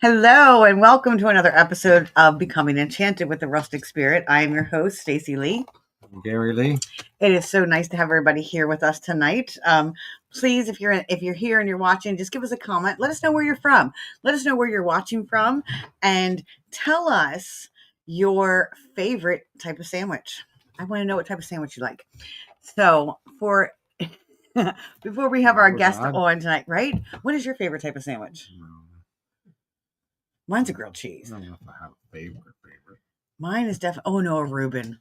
Hello and welcome to another episode of Becoming Enchanted with the Rustic Spirit. I am your host, Stacy Lee. Gary Lee. It is so nice to have everybody here with us tonight. Please, if you're here and you're watching, just give us a comment. Let us know where you're from. Let us know where you're watching from, and tell us your favorite type of sandwich. I want to know what type of sandwich you like. So for before we have our guest on tonight, right? What is your favorite type of sandwich? Mine's a grilled cheese. I don't know if I have a favorite. Mine is definitely, a Reuben.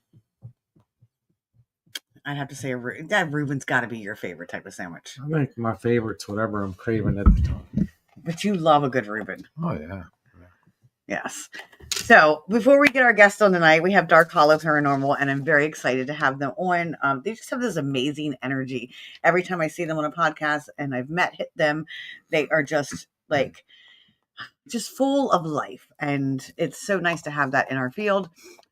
I'd have to say that Reuben's got to be your favorite type of sandwich. I think my favorite's whatever I'm craving at the time. But you love a good Reuben. Oh, yeah. Yes. So before we get our guest on tonight, we have Dark Hollow Paranormal, and I'm very excited to have them on. They just have this amazing energy. Every time I see them on a podcast and I've met them, they are just full of life, and it's so nice to have that in our field.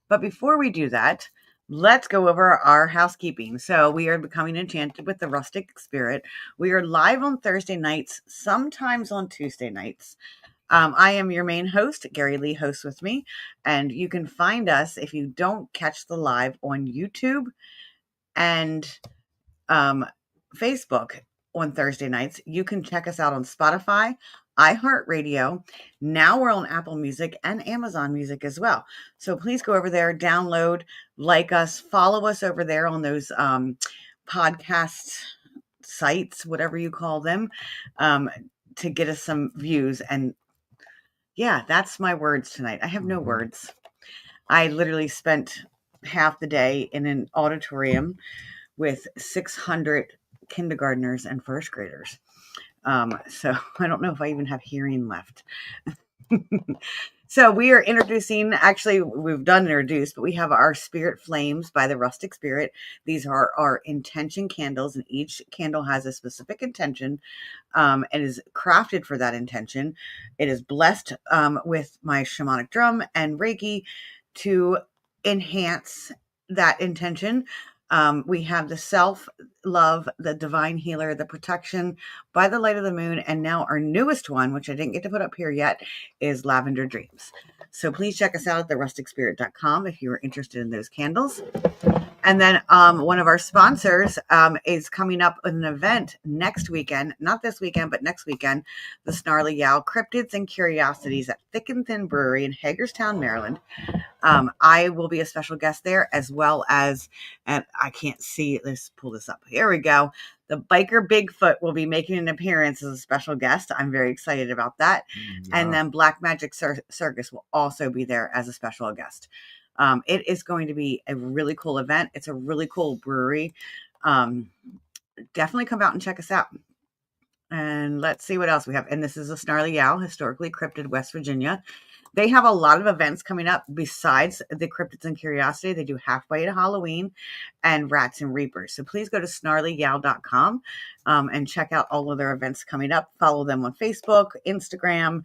But before we do that, let's go over our housekeeping. So we are Becoming Enchanted with the Rustic Spirit. We are live on Thursday nights, sometimes on Tuesday nights. I am your main host. Gary Lee hosts with me, and you can find us if you don't catch the live on YouTube and Facebook on Thursday nights. You can check us out on Spotify, iHeartRadio. Now we're on Apple Music and Amazon Music as well. So please go over there, download, like us, follow us over there on those podcast sites, whatever you call them, to get us some views. And yeah, that's my words tonight. I have no words. I literally spent half the day in an auditorium with 600 kindergartners and first graders. So I don't know if I even have hearing left. So we are introducing, actually we've done introduced, but we have our Spirit Flames by the Rustic Spirit. These are our intention candles, and each candle has a specific intention. It is crafted for that intention. It is blessed with my shamanic drum and Reiki to enhance that intention. We have the self-love, the divine healer, the protection by the light of the moon, and now our newest one, which I didn't get to put up here yet, is Lavender Dreams. So please check us out at therusticspirit.com if you are interested in those candles. And then one of our sponsors is coming up with an event next weekend, not this weekend, but next weekend, the Snarly Yow Cryptids and Curiosities at Thick and Thin Brewery in Hagerstown, Maryland. I will be a special guest there, as well as, and I can't see, let's pull this up. Here we go. The Biker Bigfoot will be making an appearance as a special guest. I'm very excited about that. Yeah. And then Black Magic Circus will also be there as a special guest. It is going to be a really cool event. It's a really cool brewery. Definitely come out and check us out. And let's see what else we have. And this is a Snarly Yow, historically cryptid, West Virginia. They have a lot of events coming up besides the Cryptids and Curiosity. They do Halfway to Halloween and Rats and Reapers. So please go to snarlyyow.com and check out all of their events coming up. Follow them on Facebook, Instagram,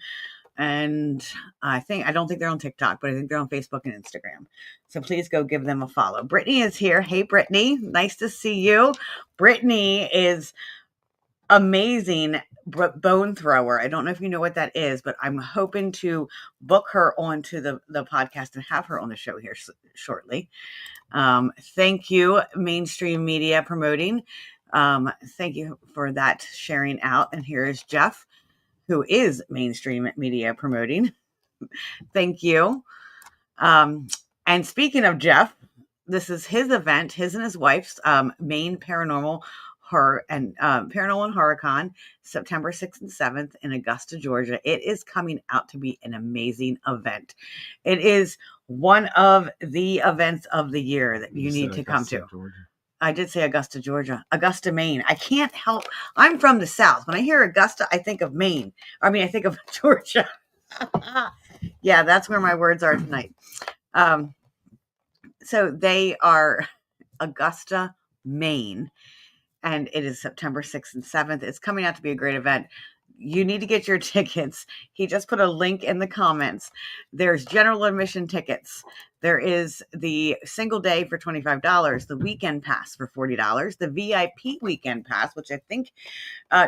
and I don't think they're on TikTok, but I think they're on Facebook and Instagram. So please go give them a follow. Brittany is here. Hey, Brittany. Nice to see you. Brittany is amazing bone thrower. I don't know if you know what that is, but I'm hoping to book her onto the podcast and have her on the show here shortly. Thank you, Mainstream Media Promoting. Thank you for that sharing out. And here is Jeff, who is Mainstream Media Promoting. Thank you. And speaking of Jeff, this is his event, his and his wife's Maine Paranormal Horror and Paranormal and HorrorCon, September 6th and 7th in Augusta, Georgia. It is coming out to be an amazing event. It is one of the events of the year that you need to come to. Georgia. I did say Augusta, Georgia. Augusta, Maine. I can't help. I'm from the South. When I hear Augusta, I think of Maine. I think of Georgia. Yeah, that's where my words are tonight. So they are Augusta, Maine. And it is September 6th and 7th. It's coming out to be a great event. You need to get your tickets. He just put a link in the comments. There's general admission tickets. There is the single day for $25, the weekend pass for $40, the VIP weekend pass, which I think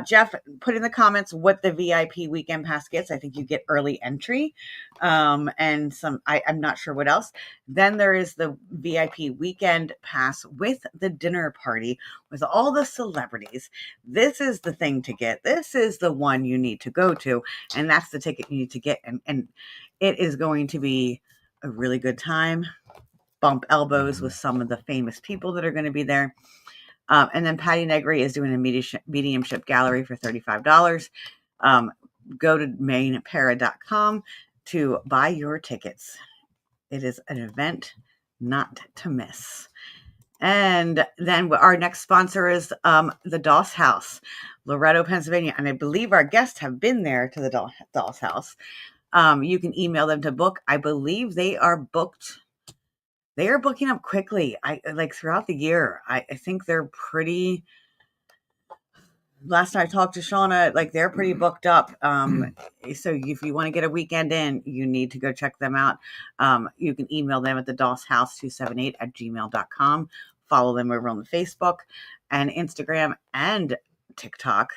Jeff, put in the comments what the VIP weekend pass gets. I think you get early entry, and I'm not sure what else. Then there is the VIP weekend pass with the dinner party with all the celebrities. This is the thing to get. This is the one you need to go to, and that's the ticket you need to get. And it is going to be a really good time. Bump elbows with some of the famous people that are going to be there. And then Patty Negri is doing a mediumship gallery for $35. Go to mainpara.com to buy your tickets. It is an event not to miss. And then our next sponsor is the Doss House, Loretto, Pennsylvania. And I believe our guests have been there to the Doss House. You can email them to book. I believe they are booked. They are booking up quickly. I like throughout the year. I think they're pretty. Last time I talked to Shauna, like they're pretty booked up. So if you want to get a weekend in, you need to go check them out. You can email them at the dosshouse278@gmail.com. Follow them over on the Facebook and Instagram and TikTok.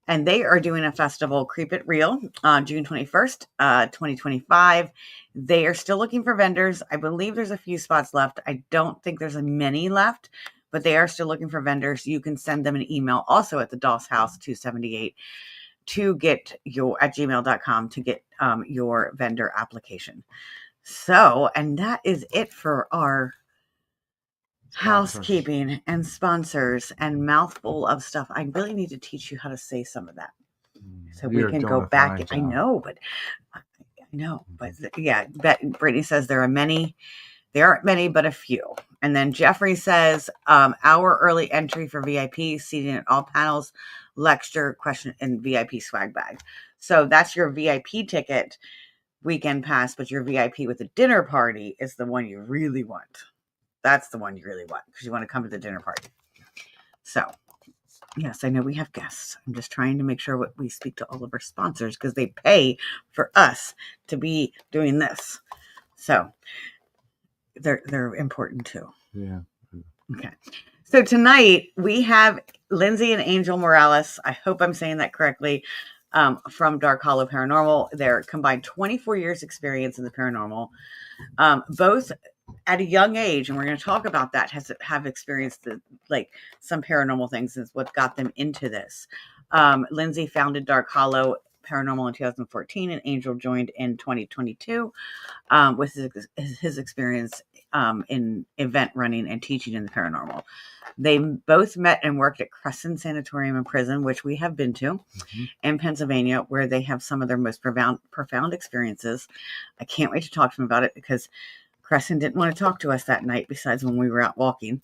And they are doing a festival, Creep It Real, on June 21st, 2025. They are still looking for vendors. I believe there's a few spots left. I don't think there's many left, but they are still looking for vendors. You can send them an email also at the dosshouse278 to get at gmail.com to get your vendor application. So, and that is it for our housekeeping and sponsors and mouthful of stuff. I really need to teach you how to say some of that so we can go back. I know, but yeah. Brittany says there aren't many, but a few. And then Jeffrey says our early entry for VIP, seating at all panels, lecture, question, and VIP swag bag. So that's your VIP ticket weekend pass, but your VIP with the dinner party is the one you really want. That's the one you really want because you want to come to the dinner party. So, yes, I know we have guests. I'm just trying to make sure we speak to all of our sponsors because they pay for us to be doing this. So, they're important too. Yeah. Okay. So tonight we have Lindsay and Angel Morales. I hope I'm saying that correctly. From Dark Hollow Paranormal. They're combined 24 years experience in the paranormal. Both at a young age, and we're going to talk about that, have experienced some paranormal things is what got them into this. Lindsay founded Dark Hollow Paranormal in 2014, and Angel joined in 2022 with his experience in event running and teaching in the paranormal. They both met and worked at Crescent Sanatorium and Prison, which we have been to in Pennsylvania, where they have some of their most profound experiences. I can't wait to talk to them about it because Crescent didn't want to talk to us that night, besides when we were out walking.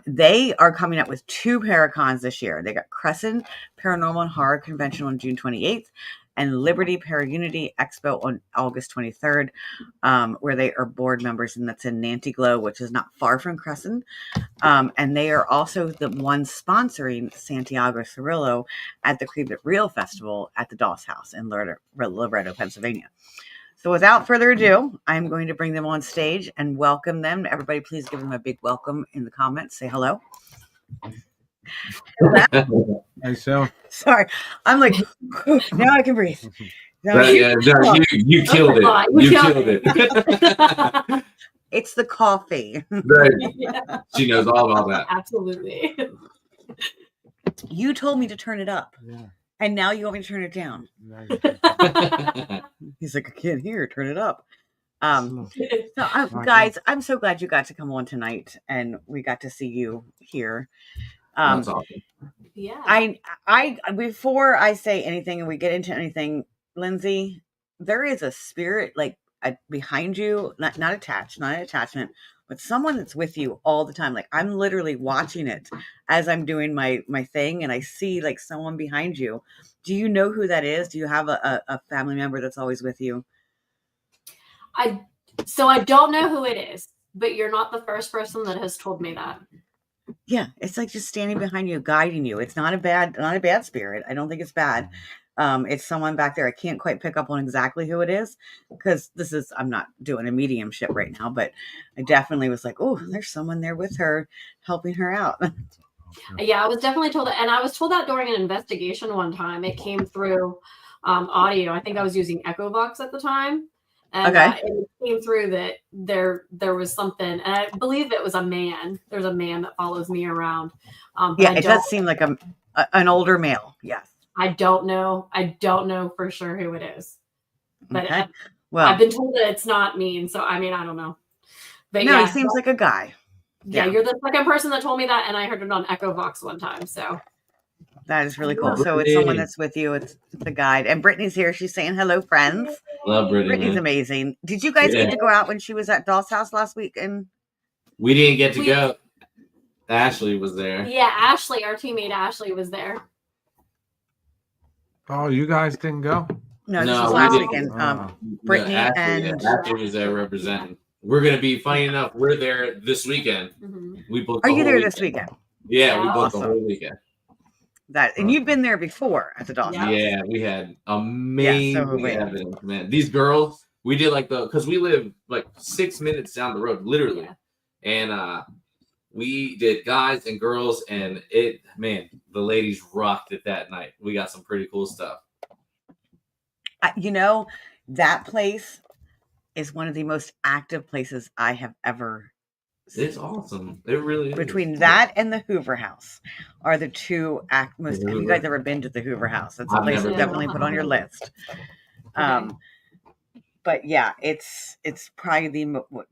They are coming up with 2 Paracons this year. They got Crescent Paranormal and Horror Convention on June 28th and Liberty Para-Unity Expo on August 23rd, where they are board members, and that's in Nantiglow, which is not far from Crescent. And they are also the ones sponsoring Santiago Cirillo at the Creep It Real Festival at the Doss House in Loretto, Pennsylvania. So without further ado, I'm going to bring them on stage and welcome them. Everybody, please give them a big welcome in the comments. Say hello. Hey, so sorry, I'm like, now I can breathe. You killed it. You killed it. It's the coffee. Yeah. She knows all about that. Absolutely. You told me to turn it up. Yeah. And now you want me to turn it down. He's like, I can't hear. Turn it up. Guys, I'm so glad you got to come on tonight, and we got to see you here. That's awesome. Yeah. I before I say anything and we get into anything, Lindsay, there is a spirit behind you, not an attachment, but someone that's with you all the time. Like I'm literally watching it as I'm doing my thing, and I see like someone behind you. Do you know who that is? Do you have a family member that's always with you? I don't know who it is, but you're not the first person that has told me that. Yeah, it's like just standing behind you, guiding you. It's not a bad spirit. I don't think it's bad. It's someone back there. I can't quite pick up on exactly who it is because I'm not doing a mediumship right now, but I definitely was like, oh, there's someone there with her helping her out. Yeah, I was definitely told that. And I was told that during an investigation one time. It came through audio. I think I was using EchoVox at the time. And Okay. it came through that there was something. And I believe it was a man. There's a man that follows me around. Yeah, it does seem like an older male. Yes. I don't know. I don't know for sure who it is. But Okay. Well, I've been told that it's not me. And so, I mean, I don't know. But no, yeah, he seems like a guy. Yeah, you're the second person that told me that, and I heard it on EchoVox one time. So that is really cool. So it's someone that's with you. It's a guide. And Brittany's here. She's saying hello, friends. Love Brittany. Brittany's amazing. Did you guys get to go out when she was at Doll's house last week? And we didn't get to go. Ashley was there. Yeah, Ashley, our teammate Ashley was there. Oh, you guys didn't go? No, this was last weekend. Brittany Ashley was there representing. We're going to be, funny enough, we're there this weekend. Mm-hmm. We booked. Are you there this weekend? Yeah, we booked the whole weekend. And you've been there before at the Doll's house. Yeah, we had amazing evidence, man. These girls, we did because we live like 6 minutes down the road, literally. Yeah. And we did guys and girls, and the ladies rocked it that night. We got some pretty cool stuff. That place is one of the most active places I have ever seen. It's awesome. It really is. Between that and the Hoover House are the two most. Have you guys ever been to the Hoover House? That's a place to definitely put on your list. But yeah, it's probably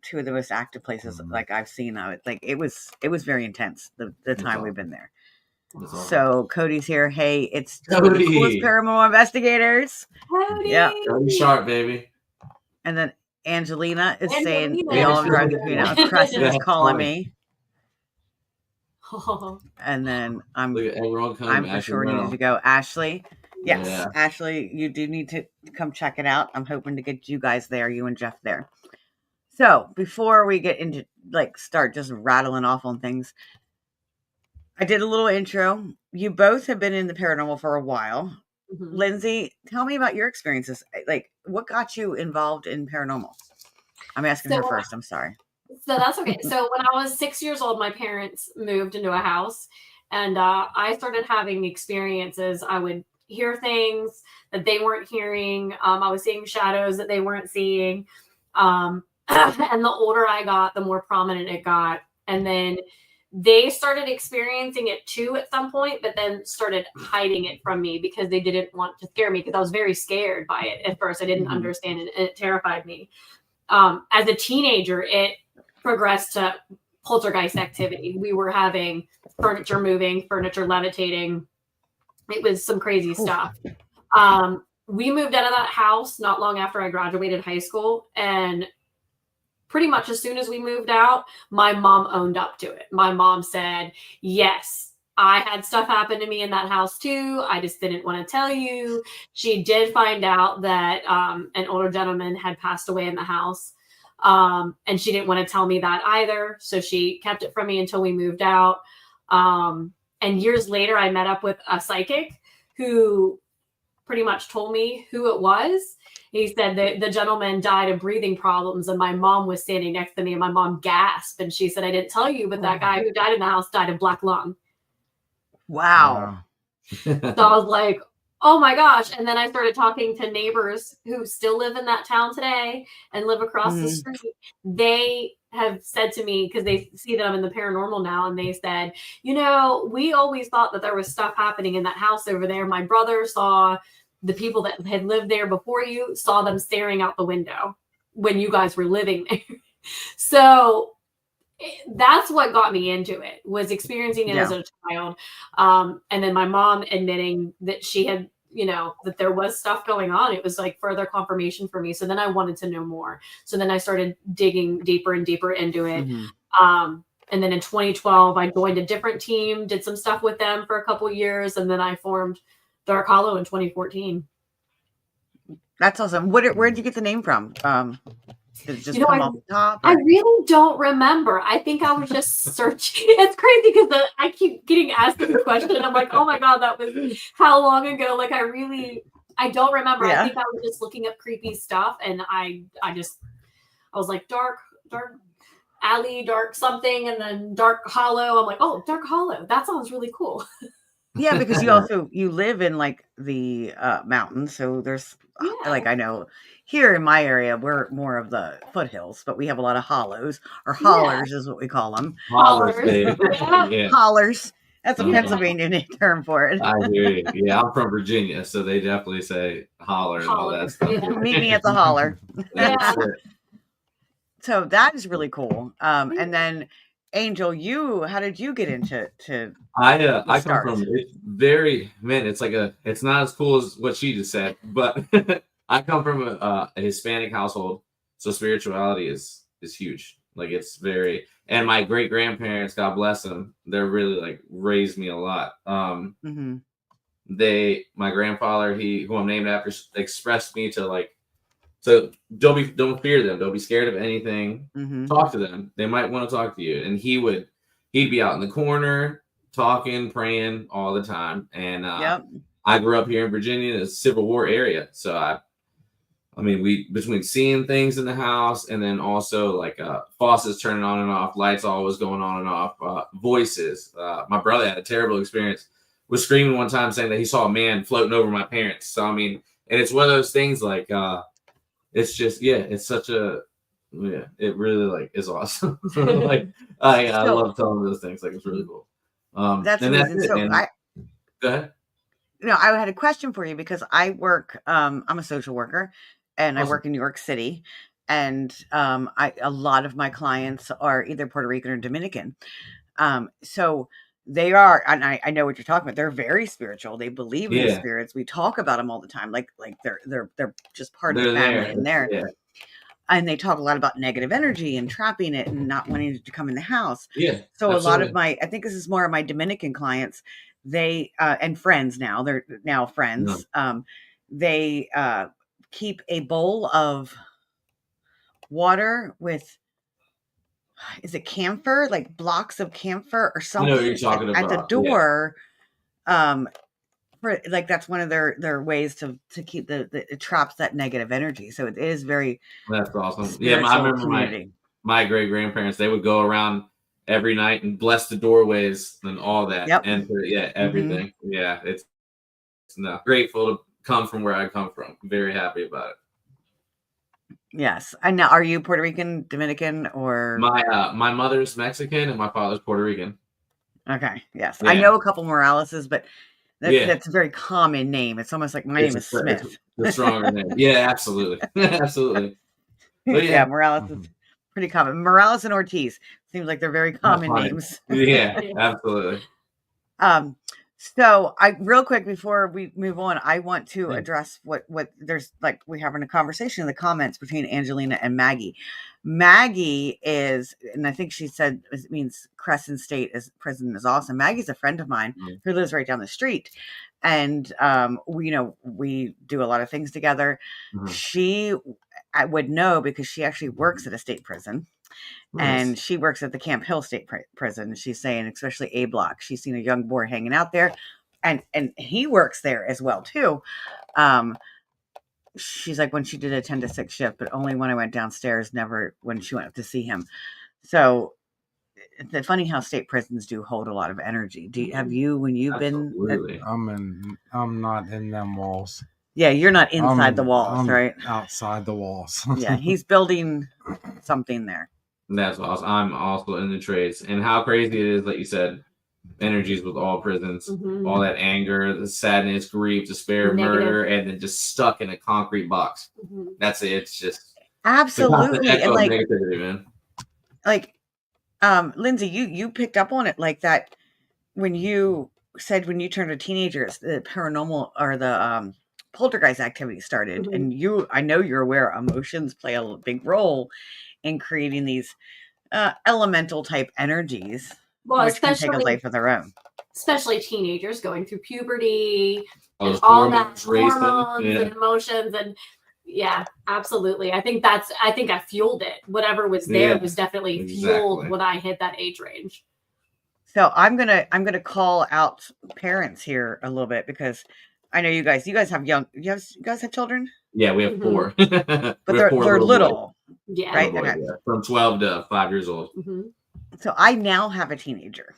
two of the most active places like I've seen of it. Like it was very intense the time we've been there. So Cody's here. Hey, it's Cody. The coolest paranormal investigators. Cody. Yeah, Cody Sharp, baby. And then Angelina is saying they all drive me out. Preston is calling me. And then I'm for sure needed to go. Ashley. Yes, yeah. Ashley, you do need to come check it out. I'm hoping to get you guys there, you and Jeff there. So before we get into start just rattling off on things, I did a little intro. You both have been in the paranormal for a while. Mm-hmm. Lindsay, tell me about your experiences. What got you involved in paranormal? I'm asking her first. I'm sorry. So that's okay. So when I was 6 years old, my parents moved into a house, and I started having experiences. I would hear things that they weren't hearing. I was seeing shadows that they weren't seeing. And the older I got, the more prominent it got. And then they started experiencing it too at some point, but then started hiding it from me because they didn't want to scare me, because I was very scared by it at first. I didn't understand it, and it terrified me. As a teenager, it progressed to poltergeist activity. We were having furniture moving, furniture levitating. It was some crazy stuff. We moved out of that house not long after I graduated high school, and pretty much as soon as we moved out, my mom owned up to it. My mom said, yes, I had stuff happen to me in that house too. I just didn't want to tell you. She did find out that an older gentleman had passed away in the house. And she didn't want to tell me that either. So she kept it from me until we moved out. And years later, I met up with a psychic who pretty much told me who it was. He said that the gentleman died of breathing problems, and my mom was standing next to me, and my mom gasped, and she said, I didn't tell you, but that guy who died in the house died of black lung. Wow. So I was like, oh my gosh. And then I started talking to neighbors who still live in that town today and live across the street. They have said to me, because they see that I'm in the paranormal now, and they said, we always thought that there was stuff happening in that house over there. My brother saw the people that had lived there before you, saw them staring out the window when you guys were living there. So that's what got me into it, was experiencing it as a child. And then my mom admitting that she had, that there was stuff going on. It was like further confirmation for me. So then I wanted to know more. So then I started digging deeper and deeper into it. And then in 2012, I joined a different team, did some stuff with them for a couple of years. And then I formed Dark Hollow in 2014. That's awesome. Where'd you get the name from? Did it just come off the top? I really don't remember. I think I was just searching. It's crazy because I keep getting asked this question. I'm like, oh my God, that was how long ago? Like, I really I don't remember. Yeah. I think I was just looking up creepy stuff, and I was like dark alley, dark something, and then Dark Hollow. I'm like, oh, Dark Hollow. That sounds really cool. Yeah, because you live in like the mountains, so there's like, I know here in my area we're more of the foothills, but we have a lot of hollows or hollers is what we call them. Hollers, babe. Yeah. Hollers. That's a Pennsylvania term for it. I hear you. Yeah, I'm from Virginia, so they definitely say holler and all that stuff. Meet me at the holler. Yeah. So that is really cool. And then Angel, how did you get into I come from it's not as cool as what she just said, but I come from a Hispanic household, so spirituality is huge. Like it's very, and my great grandparents, God bless them, they're really like raised me a lot. My grandfather, who I'm named after, expressed me to like, so don't fear them, don't be scared of anything. Talk to them, they might want to talk to you. And he'd be out in the corner talking, praying all the time. And I grew up here in Virginia, in a Civil War area, so I mean, we between seeing things in the house and then also like faucets turning on and off, lights always going on and off, voices. My brother had a terrible experience, was screaming one time saying that he saw a man floating over my parents. So I mean, and it's one of those things like it's just it's such a it really like is awesome. Like I love telling those things. Like it's really cool. That's amazing. So go ahead. I had a question for you because I work. I'm a social worker, and awesome. I work in New York City, and a lot of my clients are either Puerto Rican or Dominican. So they are, and I know what you're talking about. They're very spiritual. They believe in the spirits. We talk about them all the time. Like they're just part of the family in there. Yeah. And they talk a lot about negative energy and trapping it and not wanting it to come in the house. Yeah. So absolutely. A lot of I think this is more of my Dominican clients. They and friends now. They're now friends. No. They keep a bowl of water with, is it camphor? Like blocks of camphor or something? I know what you're talking about. At the door. Yeah. For like that's one of their ways to keep it traps that negative energy. So it is very. That's awesome. Yeah, I remember my great grandparents. They would go around every night and bless the doorways and all that. Yep. And everything. Mm-hmm. Yeah, it's grateful to come from where I come from. Very happy about it. Yes. And now, are you Puerto Rican, Dominican, or my mother's Mexican and my father's Puerto Rican. Okay. Yes, I know a couple Moraleses, but that's a very common name. It's almost like my name is Smith. It's the stronger name. Yeah, absolutely, absolutely. But Morales is pretty common. Morales and Ortiz seems like they're very common names. Yeah, absolutely. So real quick before we move on, I want to address what there's like we're having a conversation in the comments between Angelina and Maggie. Maggie is, and I think she said it means Crescent State prison is awesome. Maggie's a friend of mine who lives right down the street, and we do a lot of things together. I would know because she actually works at a state prison. And she works at the Camp Hill State Prison. She's saying, especially A block, she's seen a young boy hanging out there, and he works there as well too. She's like, when she did a 10 to 6 shift, but only when I went downstairs, never when she went up to see him. So it's funny how state prisons do hold a lot of energy. Have you, when you've Absolutely. I'm not in them walls. Yeah, you're not inside the walls, I'm right? Outside the walls. Yeah, he's building something there. That's awesome. I'm also in the trades. And how crazy it is, like you said, energies with all prisons, all that anger, the sadness, grief, despair, murder, and then just stuck in a concrete box. That's it. It's just absolutely. And like, negativity, man. Like, Lindsay, you picked up on it like that when you said when you turned a teenager, the paranormal or the poltergeist activity started. And I know you're aware emotions play a big role in creating these elemental type energies, which can take a life of their own. Especially teenagers going through puberty and all that hormones and emotions, and absolutely. I think I fueled it. Whatever was there was definitely fueled when I hit that age range. So I'm gonna call out parents here a little bit because I know you guys have you guys have children? Yeah, we have 4. But We have they're 4 little little, boys. Yeah. right? Little boys, Okay. yeah. From 12 to 5 years old. So I now have a teenager.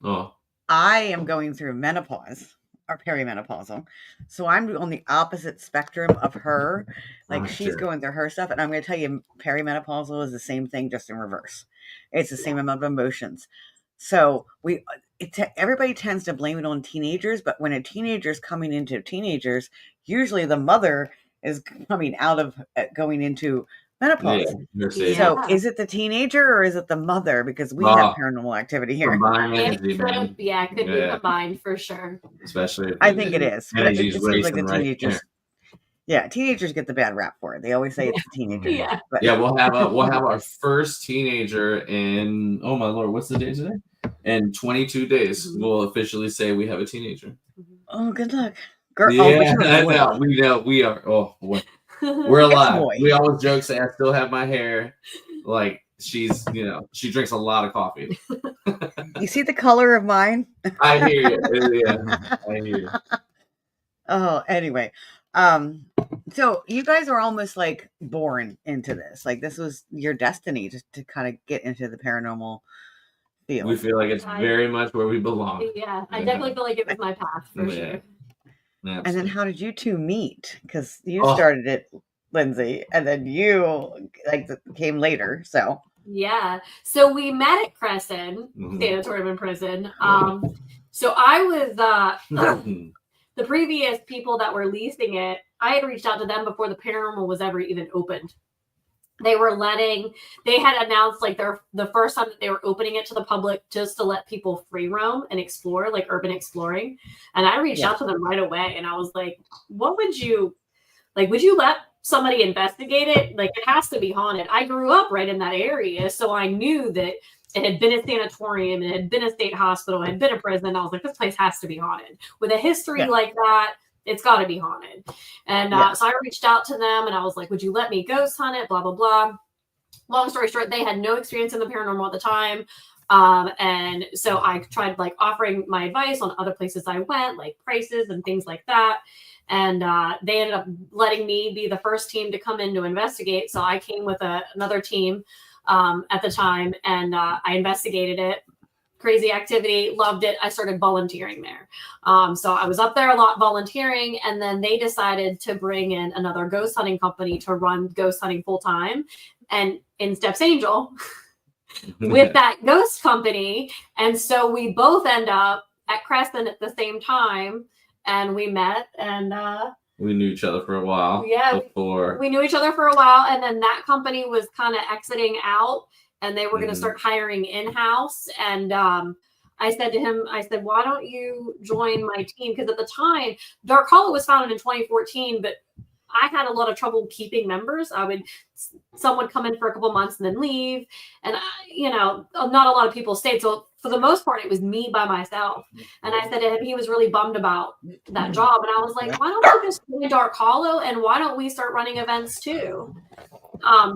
Oh, I am going through menopause or perimenopausal. So I'm on the opposite spectrum of her. Like she's sure. going through her stuff. And I'm going to tell you, perimenopausal is the same thing, just in reverse. It's the same amount of emotions. So everybody tends to blame it on teenagers. But when a teenager is coming into teenagers, usually the mother is coming out of going into menopause. Yeah. So is it the teenager or is it the mother? Because we have paranormal activity here. Combined It could be combined for sure. Especially, I think it is. But it seems like the teenagers. Yeah, teenagers get the bad rap for it. They always say it's the teenagers. Yeah. But, we'll have our first teenager in, oh my Lord, what's the day today? In 22 days, we'll officially say we have a teenager. Oh, good luck. Girl, yeah, we are. Oh boy. We're alive. We always joke, say I still have my hair. Like she's, she drinks a lot of coffee. You see the color of mine? I hear you. Yeah, I hear you. Oh, anyway. So you guys are almost like born into this. Like this was your destiny to kind of get into the paranormal field. We feel like it's very much where we belong. Yeah, I definitely feel like it was my path for sure. Yeah, and then how did you two meet? Because you started it, Lindsay, and then you came later. So so we met at Crescent Sanatorium and Prison. So I was the previous people that were leasing it. I had reached out to them before the paranormal was ever even opened. They had announced like the first time that they were opening it to the public just to let people free roam and explore, like urban exploring. And I reached out to them right away and I was like, would you let somebody investigate it? Like it has to be haunted. I grew up right in that area. So I knew that it had been a sanatorium, it had been a state hospital, it had been a prison. I was like, this place has to be haunted. With a history like that, it's got to be haunted. And so I reached out to them and I was like, would you let me ghost hunt it? Blah, blah, blah. Long story short, they had no experience in the paranormal at the time. And so I tried like offering my advice on other places I went, like prices and things like that. And they ended up letting me be the first team to come in to investigate. So I came with another team at the time and I investigated it. Crazy activity, loved it. I started volunteering there. So I was up there a lot volunteering, and then they decided to bring in another ghost hunting company to run ghost hunting full time. And in steps Angel with that ghost company. And so we both end up at Crescent at the same time, and we met and we knew each other for a while. Yeah, before we knew each other for a while, and then that company was kind of exiting out. And they were going to start hiring in-house. And I said to him, why don't you join my team? Because at the time, Dark Hollow was founded in 2014, but I had a lot of trouble keeping members. Some would come in for a couple months and then leave. And, not a lot of people stayed. So for the most part, it was me by myself. And I said to him, he was really bummed about that job. And I was like, why don't you just join Dark Hollow? And why don't we start running events too?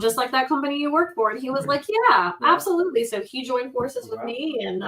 Just like that company you work for. And he was like, yeah, absolutely. So he joined forces with me. And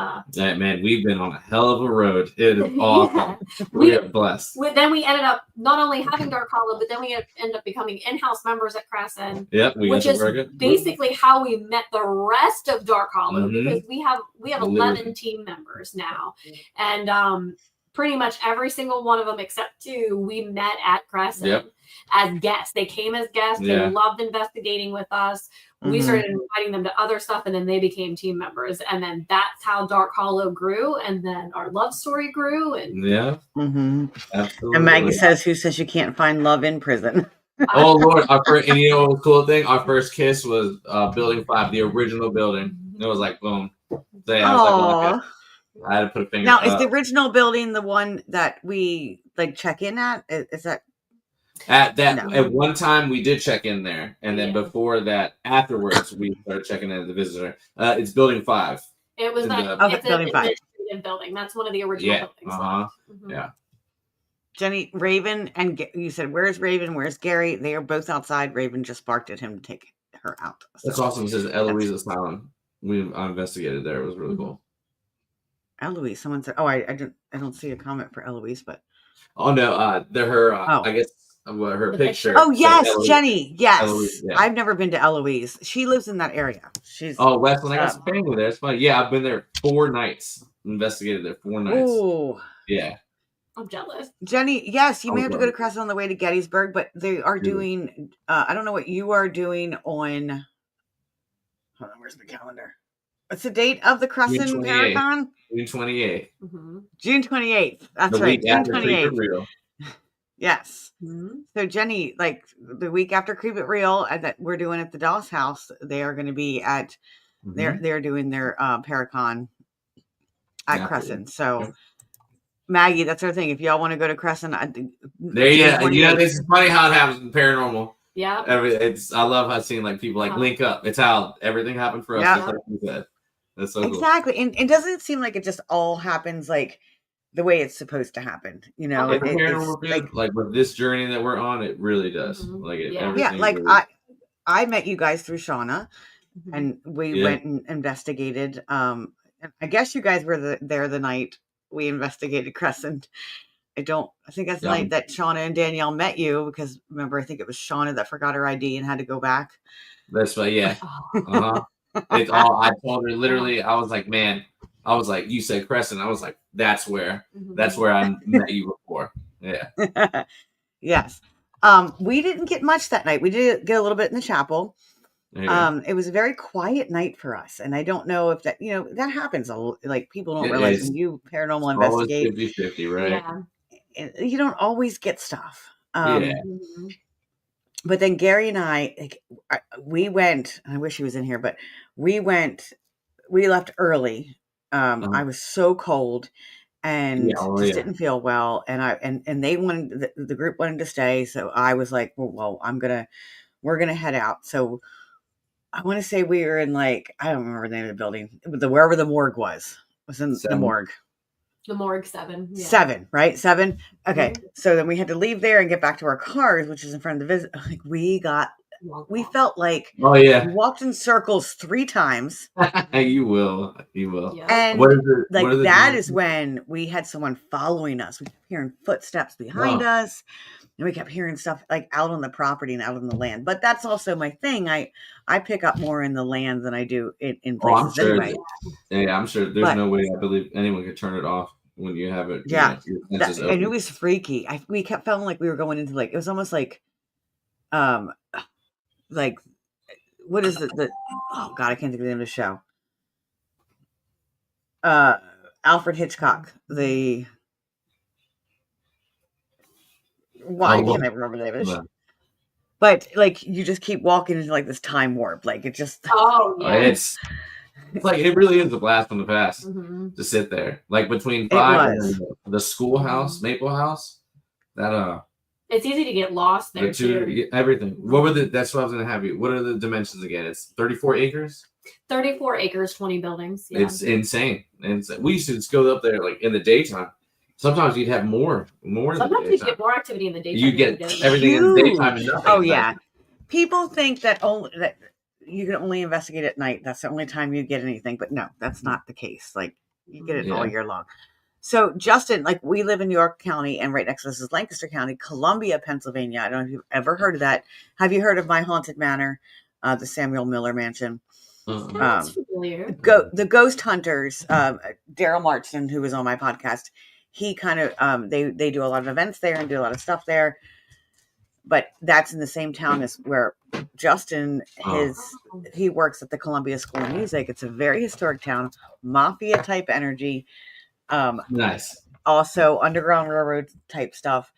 man, we've been on a hell of a road. It is awful. We are blessed. Then we ended up not only having Dark Hollow, but then we ended up becoming in-house members at Crescent. Yep, which is basically how we met the rest of Dark Hollow, because we have 11 team members now. And pretty much every single one of them except 2 we met at Crescent as guests. They came as guests. They loved investigating with us. We started inviting them to other stuff, and then they became team members. And then that's how Dark Hollow grew, and then our love story grew. And absolutely. And Maggie says, who says you can't find love in prison? Oh Lord! And you know, cool thing. Our first kiss was Building 5, the original building. It was like boom. So, yeah, I was like, I had to put a finger. Now, is the original building the one that we check in at? Is that at one time we did check in there, and then before that, afterwards we started checking in at the visitor. It's Building 5. It was it's Building 5 building. That's one of the original buildings. Yeah. Jenny, Raven, and you said, where's Raven? Where's Gary? They are both outside. Raven just barked at him to take her out. So that's awesome. It says Eloise Asylum. We investigated there. It was really cool. Eloise, someone said, I don't see a comment for Eloise, but Oh no, they're her. Oh. I guess her The picture. picture? Oh yes, Eloise. Jenny. Yes, Eloise, yeah. I've never been to Eloise. She lives in that area. She's Westland. I got some family there. It's fun. Yeah, I've been there 4 nights. Investigated there 4 nights. Oh, Yeah. I'm jealous. Jenny. Yes, you may Oh, have to go to Crescent on the way to Gettysburg, but they are doing. I don't know what you are doing on. Hold on, where's my calendar? What's the date of the Crescent 28th. Paracon? June 28th. Mm-hmm. June 28th. That's The right. week June after Creep It 28th. Real. Yes. Mm-hmm. So Jenny, like the week after Creep It Real that we're doing at the Doss House, they are going to be at. They're doing their Paracon at Crescent. So Maggie, that's our thing. If y'all want to go to Crescent, there you go. You know, this is funny how it happens in paranormal. Yeah. I love how seeing like people like link up. It's how everything happened for us. Yeah. Just like you said. That's so cool. Exactly. And doesn't it seem like it just all happens like the way it's supposed to happen? You know, Like the paranormal field, like with this journey that we're on, it really does. Mhm. Like it, yeah, like really... I met you guys through Shauna, Mhm. and we went and investigated. And I guess you guys were there the night we investigated Crescent. I think that's the night that Shauna and Danielle met you, because remember, I think it was Shauna that forgot her ID and had to go back. That's why, yeah. It's all, I told her literally, I was like, man, I was like, you said Crescent. I was like, that's where I met you before. Yeah. Yes. We didn't get much that night. We did get a little bit in the chapel. It was a very quiet night for us, and I don't know if that, that happens. Like people don't realize when you paranormal investigate, 50-50, right? Yeah. You don't always get stuff. Yeah. But then Gary and I, we went. I wish he was in here, but we left early. I was so cold and didn't feel well, and they wanted the group wanted to stay, so I was like, well, we're gonna head out. So I want to say we were in, like, I don't remember the name of the building, wherever the morgue was in 7. The morgue. The morgue 7. Yeah. 7, right? 7. Okay. Mm-hmm. So then we had to leave there and get back to our cars, which is in front of the visit. Like we felt like we walked in circles 3 times. You will. Yeah. And what is it? Like that is when we had someone following us. We kept hearing footsteps behind us. And we kept hearing stuff like out on the property and out on the land. But that's also my thing. I pick up more in the land than I do in places I'm sure anyway. I'm sure there's no way I believe anyone could turn it off when you have it. Yeah. And it was freaky. We kept feeling like we were going into, like, it was almost like what is the oh God, I can't think of the name of the show. Alfred Hitchcock. Why can't I remember the name of the show? But like you just keep walking into like this time warp. Like it just it's like it really is a blast from the past to sit there. Like between 5 and the schoolhouse, Maple House. That it's easy to get lost there too. Everything. That's what I was gonna have you. What are the dimensions again? It's 34 acres. 34 acres, 20 buildings. Yeah. It's insane. And we used to just go up there like in the daytime. Sometimes you'd have more. Sometimes you get more activity in the daytime. You get everything in the daytime and nothing. Oh yeah. People think that you can only investigate at night. That's the only time you get anything. But no, that's not the case. Like you get it all year long. So Justin, like we live in York County, and right next to us is Lancaster County, Columbia, Pennsylvania. I don't know if you've ever heard of that. Have you heard of My Haunted Manor, the Samuel Miller Mansion? Sounds familiar. The Ghost Hunters, Daryl Marchson, who was on my podcast, he kind of they do a lot of events there and do a lot of stuff there. But that's in the same town as where Justin he works at the Columbia School of Music. It's a very historic town, mafia type energy. Nice. Also Underground Railroad type stuff.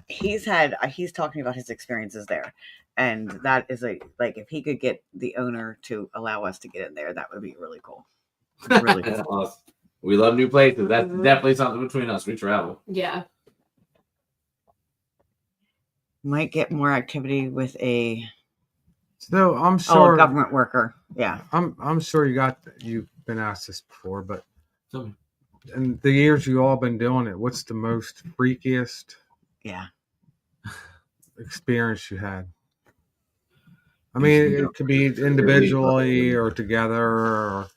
He's talking about his experiences there. And that is if he could get the owner to allow us to get in there, that would be really cool. Really cool. Awesome. We love new places. That's definitely something between us. We travel. Yeah. Might get more activity with a I'm sure government worker. Yeah. I'm sure you've been asked this before, but in the years you all been doing it, what's the most freakiest experience you had? I mean, it could be individually or together, or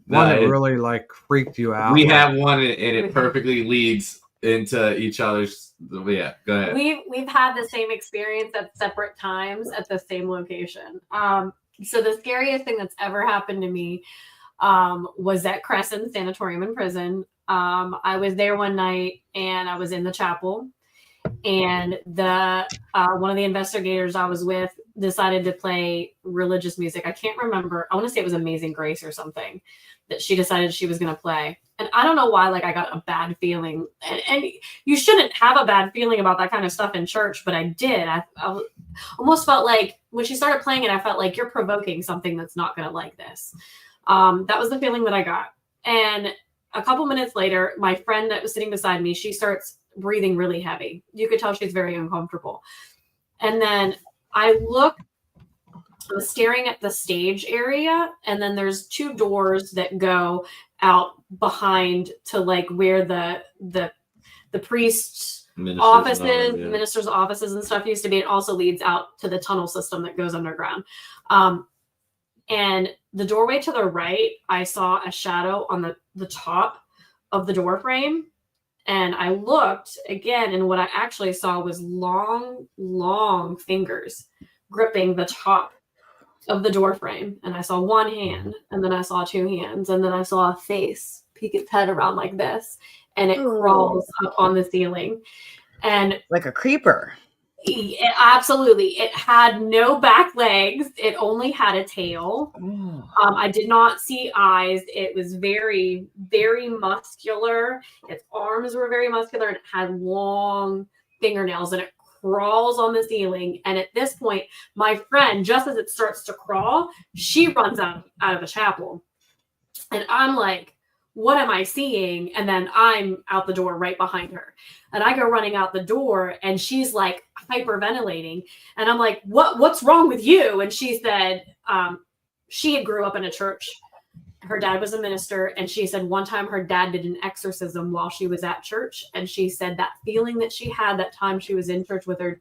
one that really like freaked you out. We have one, and it perfectly leads into each other's. Yeah, go ahead. We've had the same experience at separate times at the same location. So the scariest thing that's ever happened to me was at Crescent Sanatorium and Prison. I was there one night and I was in the chapel, and the one of the investigators I was with decided to play religious music. I can't remember. I want to say it was Amazing Grace or something that she decided she was going to play. And I don't know why, like, I got a bad feeling. And you shouldn't have a bad feeling about that kind of stuff in church, but I did. I almost felt like when she started playing it, I felt like you're provoking something that's not going to like this. That was the feeling that I got. And a couple minutes later, my friend that was sitting beside me, she starts breathing really heavy. You could tell she's very uncomfortable. And then I was staring at the stage area, and then there's 2 doors that go out behind to like where the priest's offices, ministers' offices and stuff used to be. It also leads out to the tunnel system that goes underground. And the doorway to the right, I saw a shadow on the top of the door frame. And I looked again, and what I actually saw was long fingers gripping the top of the door frame. And I saw one hand, and then I saw 2 hands, and then I saw a face peek its head around like this, and it crawls up on the ceiling. And like a creeper. Absolutely. It had no back legs. It only had a tail. I did not see eyes. It was very, very muscular. Its arms were very muscular, and it had long fingernails, and it crawls on the ceiling. And at this point, my friend, just as it starts to crawl, she runs out of the chapel. And I'm like, what am I seeing? And then I'm out the door right behind her. And I go running out the door, and she's like hyperventilating. And I'm like, what's wrong with you? And she said, she had grew up in a church. Her dad was a minister. And she said one time her dad did an exorcism while she was at church. And she said that feeling that she had that time she was in church with her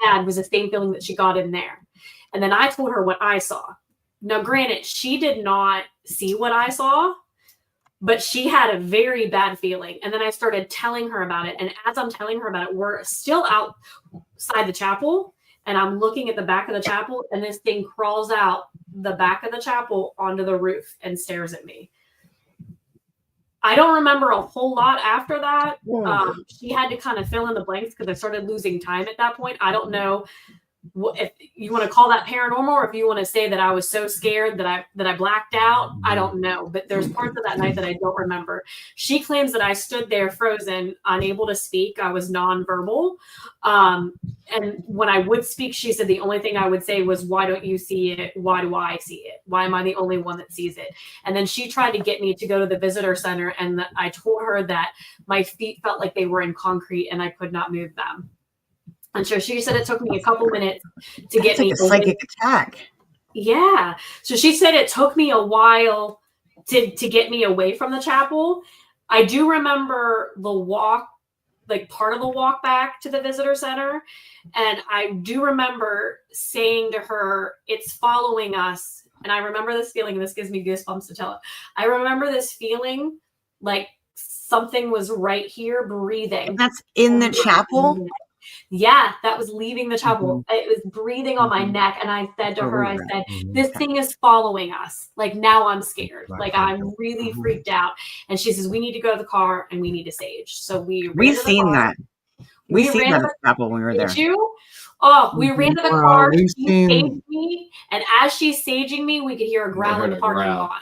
dad was the same feeling that she got in there. And then I told her what I saw. Now, granted, she did not see what I saw, but she had a very bad feeling. And then I started telling her about it. And as I'm telling her about it, we're still outside the chapel. And I'm looking at the back of the chapel. And this thing crawls out the back of the chapel onto the roof and stares at me. I don't remember a whole lot after that. She had to kind of fill in the blanks because I started losing time at that point. I don't know if you want to call that paranormal, or if you want to say that I was so scared that I blacked out. I don't know, but there's parts of that night that I don't remember. She claims that I stood there frozen, unable to speak. I was nonverbal. And when I would speak, she said the only thing I would say was, why don't you see it? Why do I see it? Why am I the only one that sees it? And then she tried to get me to go to the visitor center, and I told her that my feet felt like they were in concrete and I could not move them. And so she said it took me a couple minutes to get me a psychic attack. Yeah. So she said it took me a while to get me away from the chapel. I do remember the walk, like part of the walk back to the visitor center. And I do remember saying to her, it's following us. And I remember this feeling, and this gives me goosebumps to tell it. I remember this feeling like something was right here breathing. And that's in the chapel? Yeah, that was leaving the chapel. It was breathing on my neck. And I said to her, I said, this thing is following us. Like, now I'm scared. Like, I'm really freaked out. And she says, we need to go to the car and we need to sage. So we've seen that. We seen that at the chapel when we were there. Did you? Oh, we ran to the car. She saged me. And as she's saging me, we could hear a growl in the parking lot.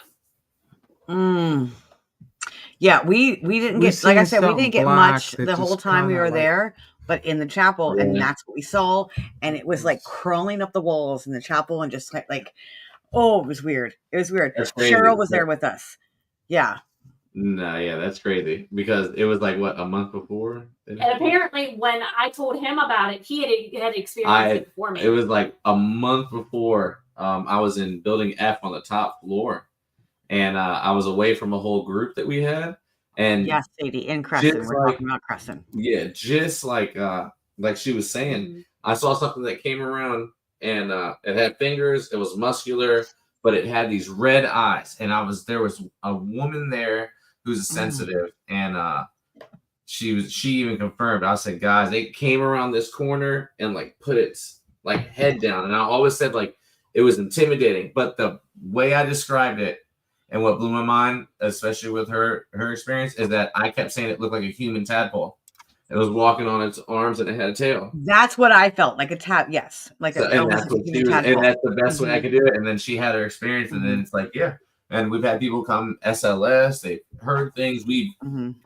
Yeah, we didn't get, like I said, we didn't get much the whole time we were there. But in the chapel, and that's what we saw. And it was like crawling up the walls in the chapel, and just like, oh, it was weird. It was weird. Cheryl was there with us. Yeah. No, yeah, that's crazy. Because it was like, what, a month before? And apparently when I told him about it, he had experienced it before me. It was like a month before. I was in building F on the top floor. And I was away from a whole group that we had. And yes, Sadie, in Crescent. We're talking about Crescent. Yeah, just like she was saying, I saw something that came around, and it had fingers. It was muscular, but it had these red eyes. And there was a woman there who's sensitive, and she even confirmed. I said, guys, they came around this corner and like put its like head down, and I always said like it was intimidating, but the way I described it and what blew my mind, especially with her experience, is that I kept saying it looked like a human tadpole. It was walking on its arms and it had a tail. That's what I felt like, a tap. Yes, like so, and that's what she was, and that's the best way I could do it. And then she had her experience, and then it's like, yeah. And we've had people come SLS. They've heard things. We've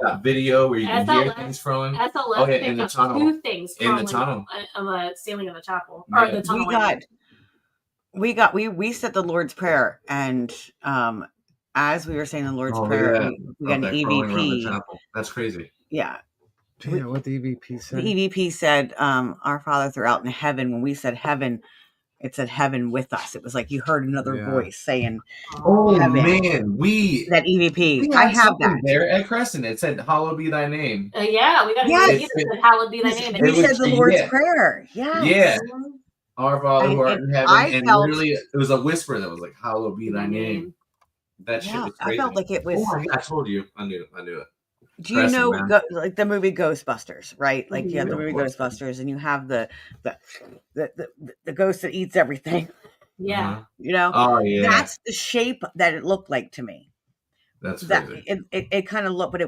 got video where you can hear things from. SLS. Oh yeah, in the tunnel. 2 things in the tunnel on the ceiling of the chapel or the tunnel. We said the Lord's Prayer, and as we were saying the Lord's Prayer, we got an EVP. That's crazy. Yeah. Yeah, what the EVP said. The EVP said, "Our Father thou art in heaven." When we said heaven, it said heaven with us. It was like you heard another voice saying, "Oh heaven. Man, that EVP." I have that there at Crescent. It said, "Hallowed be thy name." Yeah, we got it said, "Hallowed be thy name." We said the Lord's Prayer. Yes. Yeah. Our Father who art in heaven, and literally it was a whisper that was like, "Hallowed be thy name." That shit was crazy. I felt like it was. Oh, I told you, I knew it. Do you know like the movie Ghostbusters, right? Like you have the movie Ghostbusters, and you have the ghost that eats everything. Yeah, you know. Oh yeah, that's the shape that it looked like to me. That's crazy. It kind of looked, but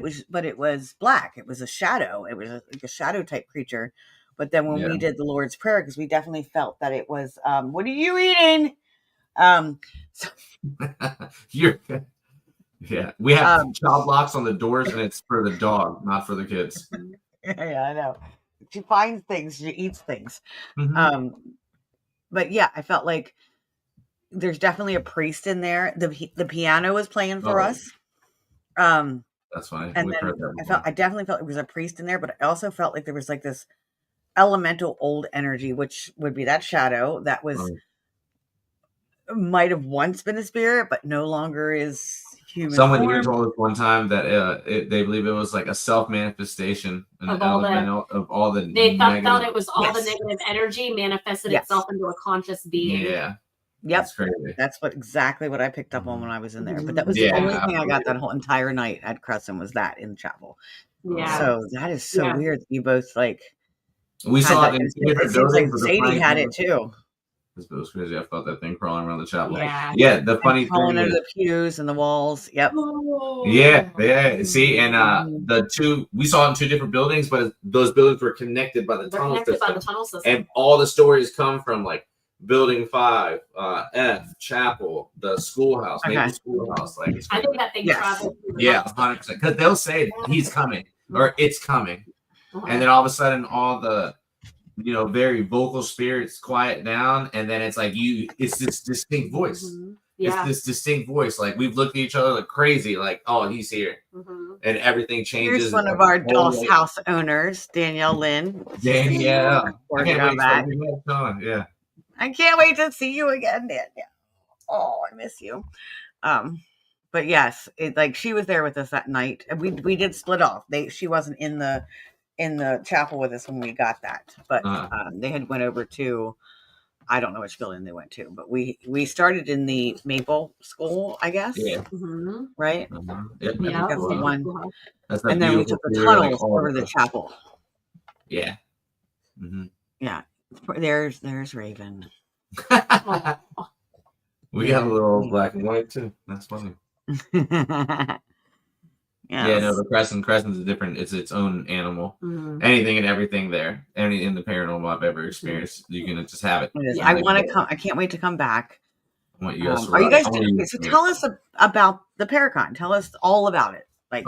it was black. It was a shadow. It was like a shadow type creature. But then when we did the Lord's Prayer, because we definitely felt that it was, what are you eating? You're. Yeah, we have child locks on the doors, and it's for the dog, not for the kids. Yeah, I know. She finds things, she eats things. But yeah, I felt like there's definitely a priest in there. The piano was playing for us. That's fine. And then I definitely felt it was a priest in there, but I also felt like there was like this elemental old energy, which would be that shadow that was might have once been a spirit, but no longer is. Someone even told us one time that they believe it was like a self-manifestation of all the. They felt it was all the negative energy manifested itself into a conscious being. Yeah. Yep. That's exactly what I picked up on when I was in there. But that was the only thing I got that whole entire night at Crescent was that in chapel. Yeah. So that is so weird that you both like. We saw it in different buildings. Like Sadie had it too. It was crazy. I felt that thing crawling around the chapel. Yeah. The funny thing under the pews and the walls. Yep. Yeah. See, and we saw it in 2 different buildings, but those buildings were connected by the tunnel system. And all the stories come from like Building 5, F, Chapel, the schoolhouse, maybe schoolhouse. Like I think that thing traveled. Yeah, 100%. Because they'll say he's coming or it's coming, and then all of a sudden, all the very vocal spirits quiet down, and then it's like it's this distinct voice. It's this distinct voice. Like we've looked at each other like crazy, like, oh, he's here, and everything changes. Here's one of our Doll's House owners, Danielle Lynn. Danielle, I can't wait to see you again, Danielle. Oh, I miss you. But yes, she was there with us that night, and we did split off. She wasn't in the chapel with us when we got that, but they had went over to, I don't know which building they went to, but we started in the Maple School, I guess. Yeah. Right. Yep. Yeah. That's the one. And then we took the tunnels over the chapel. Yeah. Yeah. There's Raven. We got a little black and white too. That's funny. Yeah, no, the Crescent's different. It's its own animal. Anything and everything there. In the paranormal I've ever experienced, you can just have it. I want to come. I can't wait to come back. I want you guys. Are you guys? So tell us about the Paracon. Tell us all about it. Like,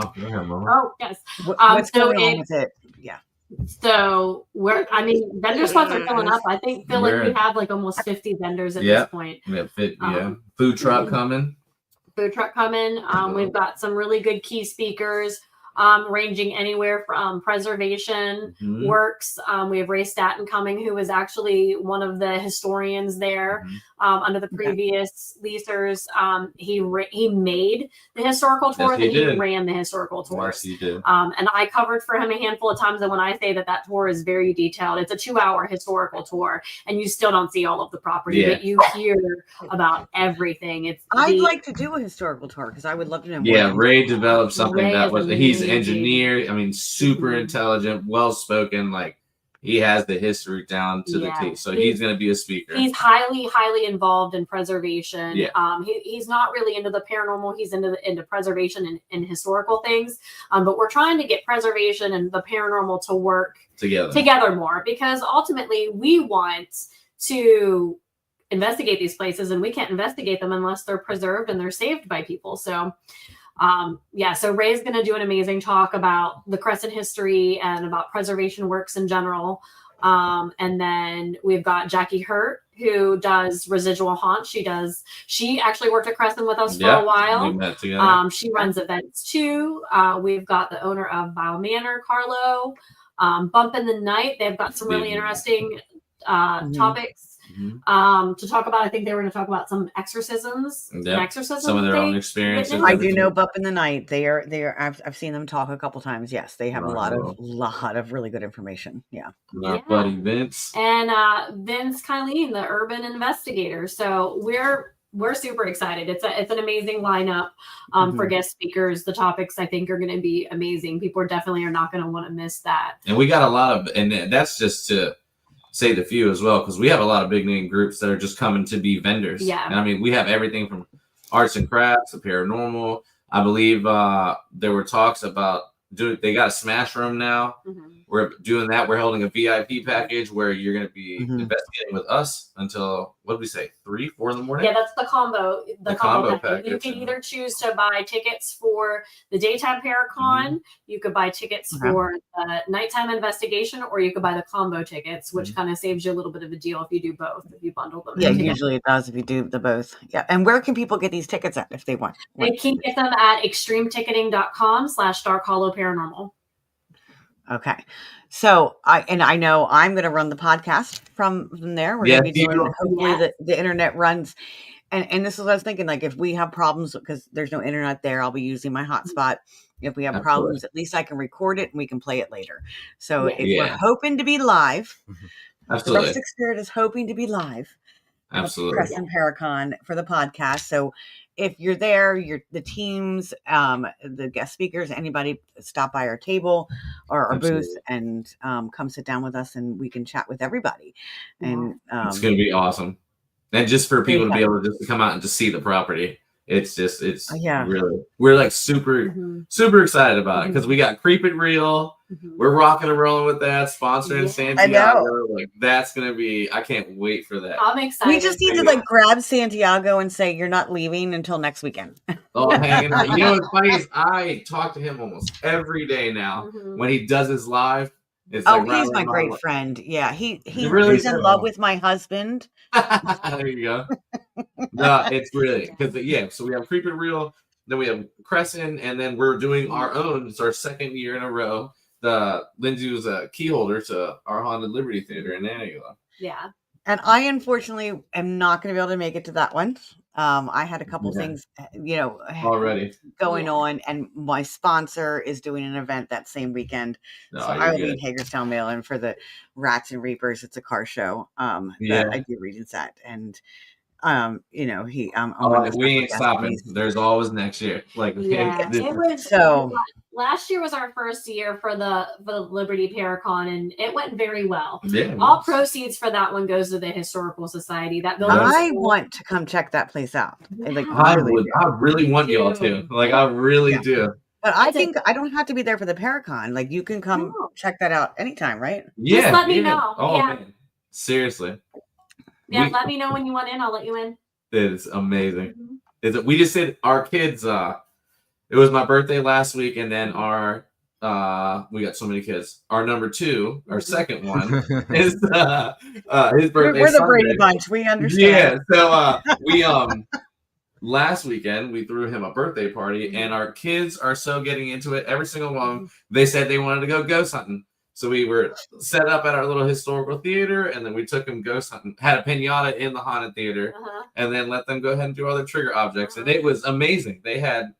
yes. What's going on with it? Yeah. So vendor spots are filling up. I feel like we have like almost 50 vendors at this point. We have food truck coming. We've got some really good key speakers, ranging anywhere from preservation works. We have Ray Staton coming, who was actually one of the historians there under the previous leasers. He made the historical tour, and he ran the historical tours. Yes, he did. And I covered for him a handful of times. And when I say that tour is very detailed, it's a 2-hour historical tour, and you still don't see all of the property, but you hear about everything. I'd like to do a historical tour because I would love to know. Yeah, Ray developed something an engineer. I mean, super intelligent, well spoken. Like he has the history down to the T. So he's going to be a speaker. He's highly involved in preservation. Yeah. He's not really into the paranormal. He's into preservation and historical things. But we're trying to get preservation and the paranormal to work together more, because ultimately we want to investigate these places, and we can't investigate them unless they're preserved and they're saved by people. So so Ray's going to do an amazing talk about the Crescent history and about preservation works in general. And then we've got Jackie Hurt, who does residual haunts. She actually worked at Crescent with us for a while. We met together. She runs events too. We've got the owner of Bow Manor, Carlo, Bump in the Night. They've got some really interesting topics to talk about. I think they were going to talk about some exorcisms, some of their own experiences. I do know Bump in the Night. They are. I've seen them talk a couple times. Yes, they have a lot of really good information. Yeah. Our buddy Vince and Vince Kylene, the urban investigator. So we're super excited. It's an amazing lineup for guest speakers. The topics I think are going to be amazing. People definitely are not going to want to miss that. And we got a lot of, and that's just to say the few as well, because we have a lot of big name groups that are just coming to be vendors. Yeah. And I mean, we have everything from arts and crafts to paranormal. I believe there were talks about they got a smash room now. We're doing that. We're holding a VIP package where you're going to be investigating with us until, what did we say, 3, 4 in the morning? Yeah, that's the combo. The combo package. You can either choose to buy tickets for the daytime Paracon, you could buy tickets for the nighttime investigation, or you could buy the combo tickets, which kind of saves you a little bit of a deal if you do both, if you bundle them. Yeah, usually it does if you do the both. Yeah. And where can people get these tickets at if they want? They can get them at extremeticketing.com/Dark Hollow Paranormal. Okay. So I know I'm going to run the podcast from there. We're going to be doing, hopefully the internet runs. And this is what I was thinking, like if we have problems because there's no internet there, I'll be using my hotspot. If we have problems, at least I can record it and we can play it later. So if we're hoping to be live, the Rustic Spirit is hoping to be live. Absolutely. Crescent Paracon for the podcast. So if you're there, the teams, the guest speakers, anybody stop by our table or our booth and come sit down with us and we can chat with everybody. And it's going to be awesome. And just for people to be able to just come out and just see the property. It's really, we're like super excited about it because we got Creep It Real. We're rocking and rolling with that, sponsoring Santiago. Like that's gonna be, I can't wait for that. I'm excited. We just need to like grab Santiago and say you're not leaving until next weekend. Hanging out. You know what's funny is I talk to him almost every day now when he does his live. He's my great friend. Yeah, he's in love with my husband. There you go. No, it's really because so we have Creep It Real, then we have Crescent, and then we're doing our own. It's our second year in a row. Lindsay was a key holder to our Haunted Liberty Theater in Antigua. Yeah. And I unfortunately am not going to be able to make it to that one. I had a couple things, already going on, and my sponsor is doing an event that same weekend. So I will be in Hagerstown, Maryland for the Rats and Reapers. It's a car show that I do readings at, and we ain't stopping. There's always next year. Like last year was our first year for the Liberty Paracon, and it went very well. Yeah, all proceeds for that one goes to the Historical Society. That building. I want to come check that place out. Yeah. I really want y'all to. Like I really do. But I think I don't have to be there for the Paracon. Like you can come check that out anytime, right? Yeah. Just let me know. Oh man. Seriously. Yeah, let me know when you want in. I'll let you in. It's amazing. We just did our kids. It was my birthday last week, and then our we got so many kids. Our number 2, our second one is his birthday. We're the Brady Bunch. We understand. Yeah. So we last weekend we threw him a birthday party, and our kids are so getting into it. Every single one, they said they wanted to go ghost hunting. So we were set up at our little historical theater, and then we took them ghost hunting, had a piñata in the haunted theater, and then let them go ahead and do other trigger objects. And it was amazing. They had,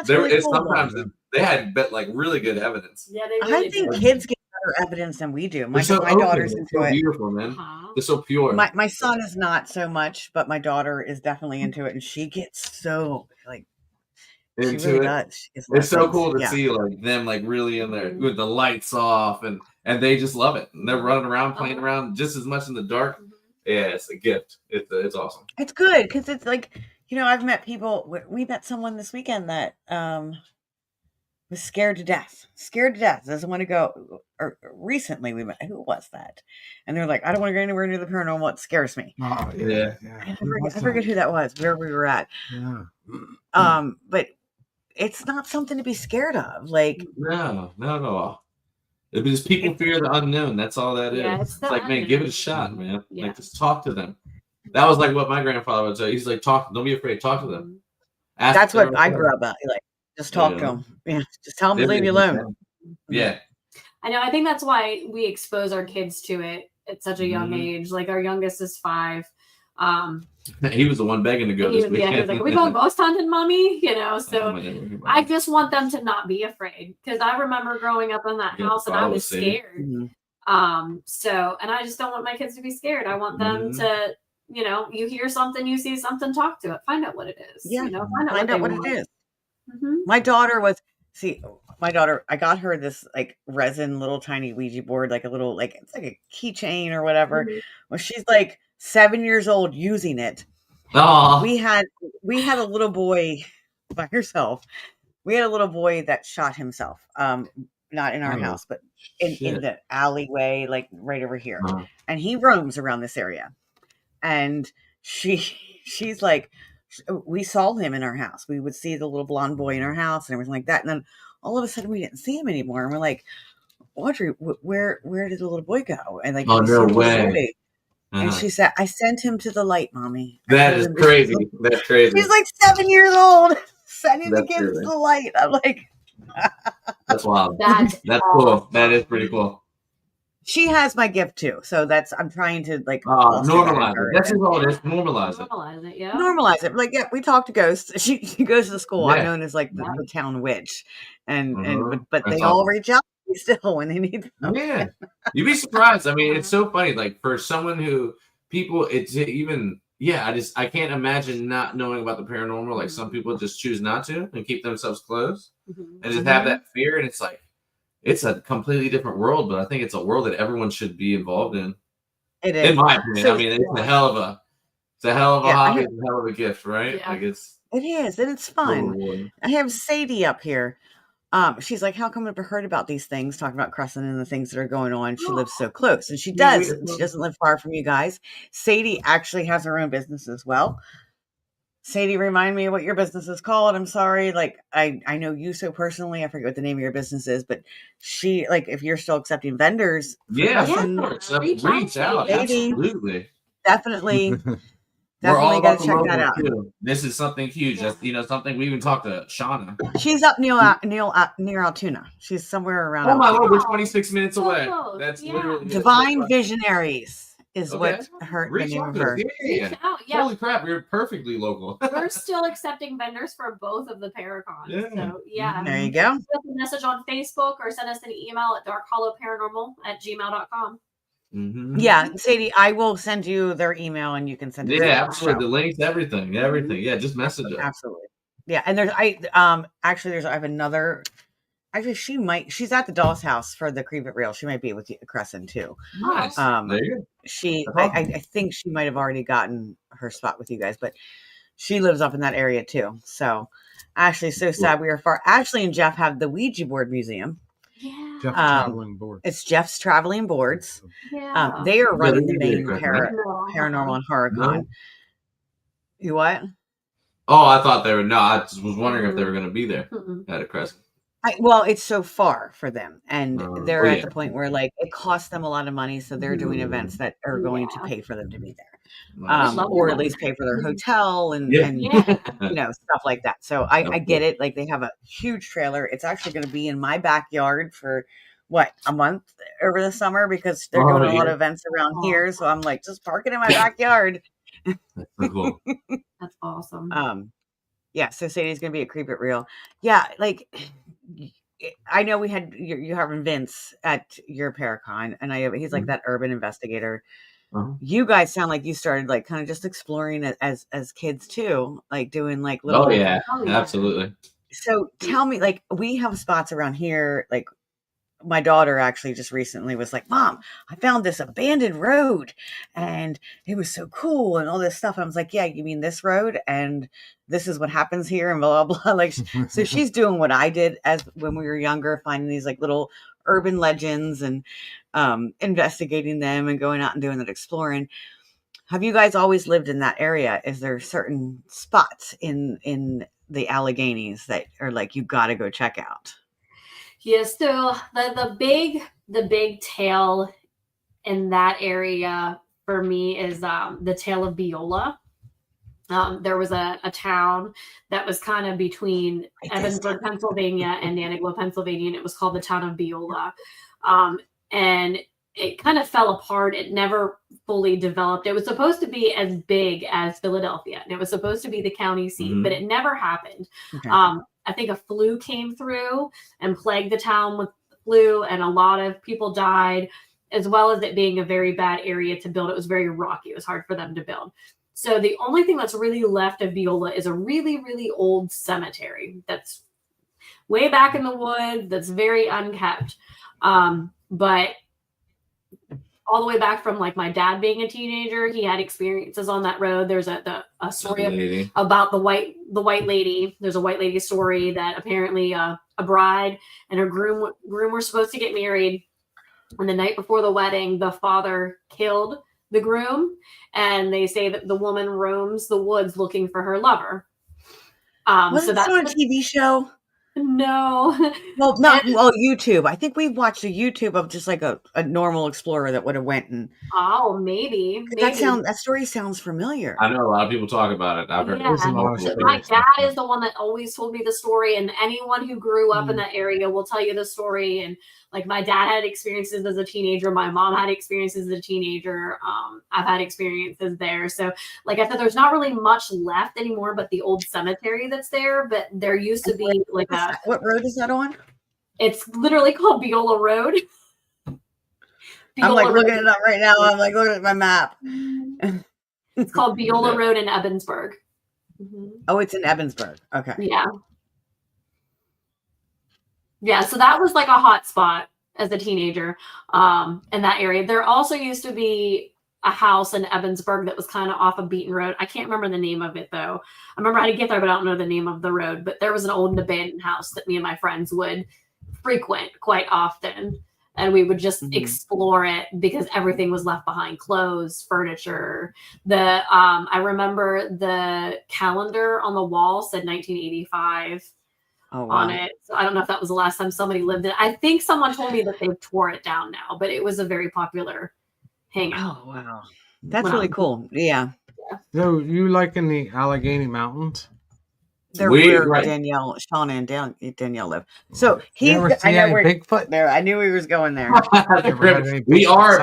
sometimes they had really good evidence. Yeah, I think kids get better evidence than we do. My daughter's into it. Beautiful, man. They're so pure. My son is not so much, but my daughter is definitely into it, and she gets so She into really it. does. It's so cool to see like them like really in there with the lights off and they just love it. And they're running around, playing around just as much in the dark. Yeah, it's a gift. It's awesome. It's good because it's like, I've met people. We met someone this weekend that was scared to death, doesn't want to go. Or recently we met, who was that? And they're like, I don't want to go anywhere near the paranormal. It scares me. Oh, yeah. I forget who that was, where we were at. Yeah. But it's not something to be scared of. Like, no, not at all. It because people fear the unknown. That's all that is. It's like, man, give it a shot, man. Yeah. Like, just talk to them. That was like what my grandfather would say. He's like, talk. Don't be afraid. Talk to them. That's what I grew up at. Like, just talk to them. Yeah, just tell them to leave you alone. Yeah. I know. I think that's why we expose our kids to it at such a young age. Like our youngest is 5. He was the one begging to go. He was like, "Are we going ghost hunting, mommy?" So I just want them to not be afraid because I remember growing up in that house and I was scared. So, and I just don't want my kids to be scared. I want them to, you hear something, you see something, talk to it, find out what it is. Yeah, find out what it is. My daughter I got her this like resin little tiny Ouija board, like a little, like it's like a keychain or whatever. Well, she's like 7 years old using it. Oh, we had a little boy by herself. We had a little boy that shot himself. Not in our house, but in the alleyway, like right over here. And he roams around this area. And she's like, we saw him in our house. We would see the little blonde boy in our house and everything like that. And then all of a sudden we didn't see him anymore. And we're like, Audrey, where did the little boy go? And like, oh, no way. And she said, I sent him to the light, Mommy. That is crazy. That's crazy. She's like 7 years old, sending the kids to the light. I'm like, that's wild. That's cool. That is pretty cool. She has my gift too, so I'm trying to like normalize it. That's all it is. Normalize it. Yeah. Normalize it. Like, yeah, we talk to ghosts. She goes to the school. I'm known as like the town witch, but they all reach out to me still when they need them. Yeah, you'd be surprised. I mean, it's so funny. Like for someone who it's even. Yeah, I can't imagine not knowing about the paranormal. Like some people just choose not to and keep themselves closed and just have that fear. And it's like, it's a completely different world, but I think it's a world that everyone should be involved in. It is. In my opinion. I mean, it's a hell of a hobby, it's a hell of a gift, right? Yeah. Like it is, and it's fun. I have Sadie up here. She's like, how come I've never heard about these things, talking about Crescent and the things that are going on? She lives so close, and she does. She doesn't live far from you guys. Sadie actually has her own business as well. Sadie, remind me what your business is called. I'm sorry. Like, I know you so personally. I forget what the name of your business is, but she, like, if you're still accepting vendors. Reach out. Absolutely. Definitely. We're all got to check that out. Too. This is something huge. That's something we even talked to Shauna. She's up near Altoona. She's somewhere around. Oh my Lord, we're 26 minutes away. That's literally Divine Visionaries is what the name of her. Yeah. Holy crap, we're perfectly local. We're still accepting vendors for both of the Paracons. Yeah. So there you go. Send us a message on Facebook or send us an email at darkhollowparanormal@gmail.com. Yeah, Sadie, I will send you their email and you can send it. Yeah, absolutely. The links, everything. Yeah, just message it. Absolutely. Yeah, and I have another. Actually, she's at the Doll's House for the Creep It Real. She might be with Crescent too. Nice. There you go. I think she might have already gotten her spot with you guys, but she lives up in that area too. So, Ashley's so sad we are far. Ashley and Jeff have the Ouija board museum. Yeah. Jeff's traveling board. It's Jeff's traveling boards. Yeah. They are running the main paranormal and horror con. You what? Oh, I thought they were. No, I was wondering if they were going to be there at a Crescent. Well, it's so far for them, and they're at the point where like it costs them a lot of money, so they're doing events that are going to pay for them to be there, or at least pay for their hotel and stuff like that. So I get it. Like they have a huge trailer. It's actually going to be in my backyard for a month over the summer because they're doing a lot of events around here. So I'm like, just park it in my backyard. That's so cool. That's awesome. Yeah. So Sadie's going to be a Creep It Real. Yeah, like. I know we had you having Vince at your Paracon, and he's like that urban investigator. You guys sound like you started like kind of just exploring it as kids too, like doing like little. Oh yeah, absolutely. So tell me, like, we have spots around here, like my daughter actually just recently was like, Mom, I found this abandoned road and it was so cool and all this stuff. And I was like, yeah, you mean this road? And this is what happens here and blah, blah, blah. Like, so she's doing what I did as when we were younger, finding these like little urban legends and investigating them and going out and doing that exploring. Have you guys always lived in that area? Is there certain spots in the Alleghenies that are like, you got to go check out? Yes, so the big tale in that area for me is the tale of Beulah. There was a town that was kind of between Evansburg, Pennsylvania, and Nanigua, Pennsylvania, and it was called the town of Beulah. And it kind of fell apart. It never fully developed. It was supposed to be as big as Philadelphia, and it was supposed to be the county seat, but it never happened. Okay. I think a flu came through and plagued the town with flu, and a lot of people died, as well as it being a very bad area to build. It was very rocky. It was hard for them to build. So the only thing that's really left of Beulah is a really, really old cemetery that's way back in the woods, that's very unkept. But all the way back from like my dad being a teenager, he had experiences on that road. There's a story about the white lady. There's a white lady story that apparently a bride and her groom were supposed to get married, and the night before the wedding, the father killed the groom, and they say that the woman roams the woods looking for her lover. So that's on a TV show. No. Well, not YouTube. I think we've watched a YouTube of just like a normal explorer that would have went and. Oh, maybe. That story sounds familiar. I know a lot of people talk about it. I've heard my dad is the one that always told me the story, and anyone who grew up in that area will tell you the story. And like my dad had experiences as a teenager, my mom had experiences as a teenager. I've had experiences there. So like I said, there's not really much left anymore but the old cemetery that's there. But there used to be like what road is that on? It's literally called Beulah Road. I'm like looking it up right now. I'm like looking at my map. It's called Beulah Road in Ebensburg. Oh, it's in Ebensburg. Okay. Yeah. Yeah, so that was like a hot spot as a teenager in that area. There also used to be a house in Ebensburg that was kind of off a beaten road. I can't remember the name of it, though. I remember how to get there, but I don't know the name of the road. But there was an old abandoned house that me and my friends would frequent quite often. And we would just explore it because everything was left behind. Clothes, furniture. I remember the calendar on the wall said 1985. Oh, wow. On it. So I don't know if that was the last time somebody lived in it. I think someone told me that they tore it down now, but it was a very popular hangout. Oh, wow. That's really cool. Yeah. So you like in the Allegheny Mountains? They're where Danielle, Shauna and Danielle live. So I know where Bigfoot there. I knew we was going there. We are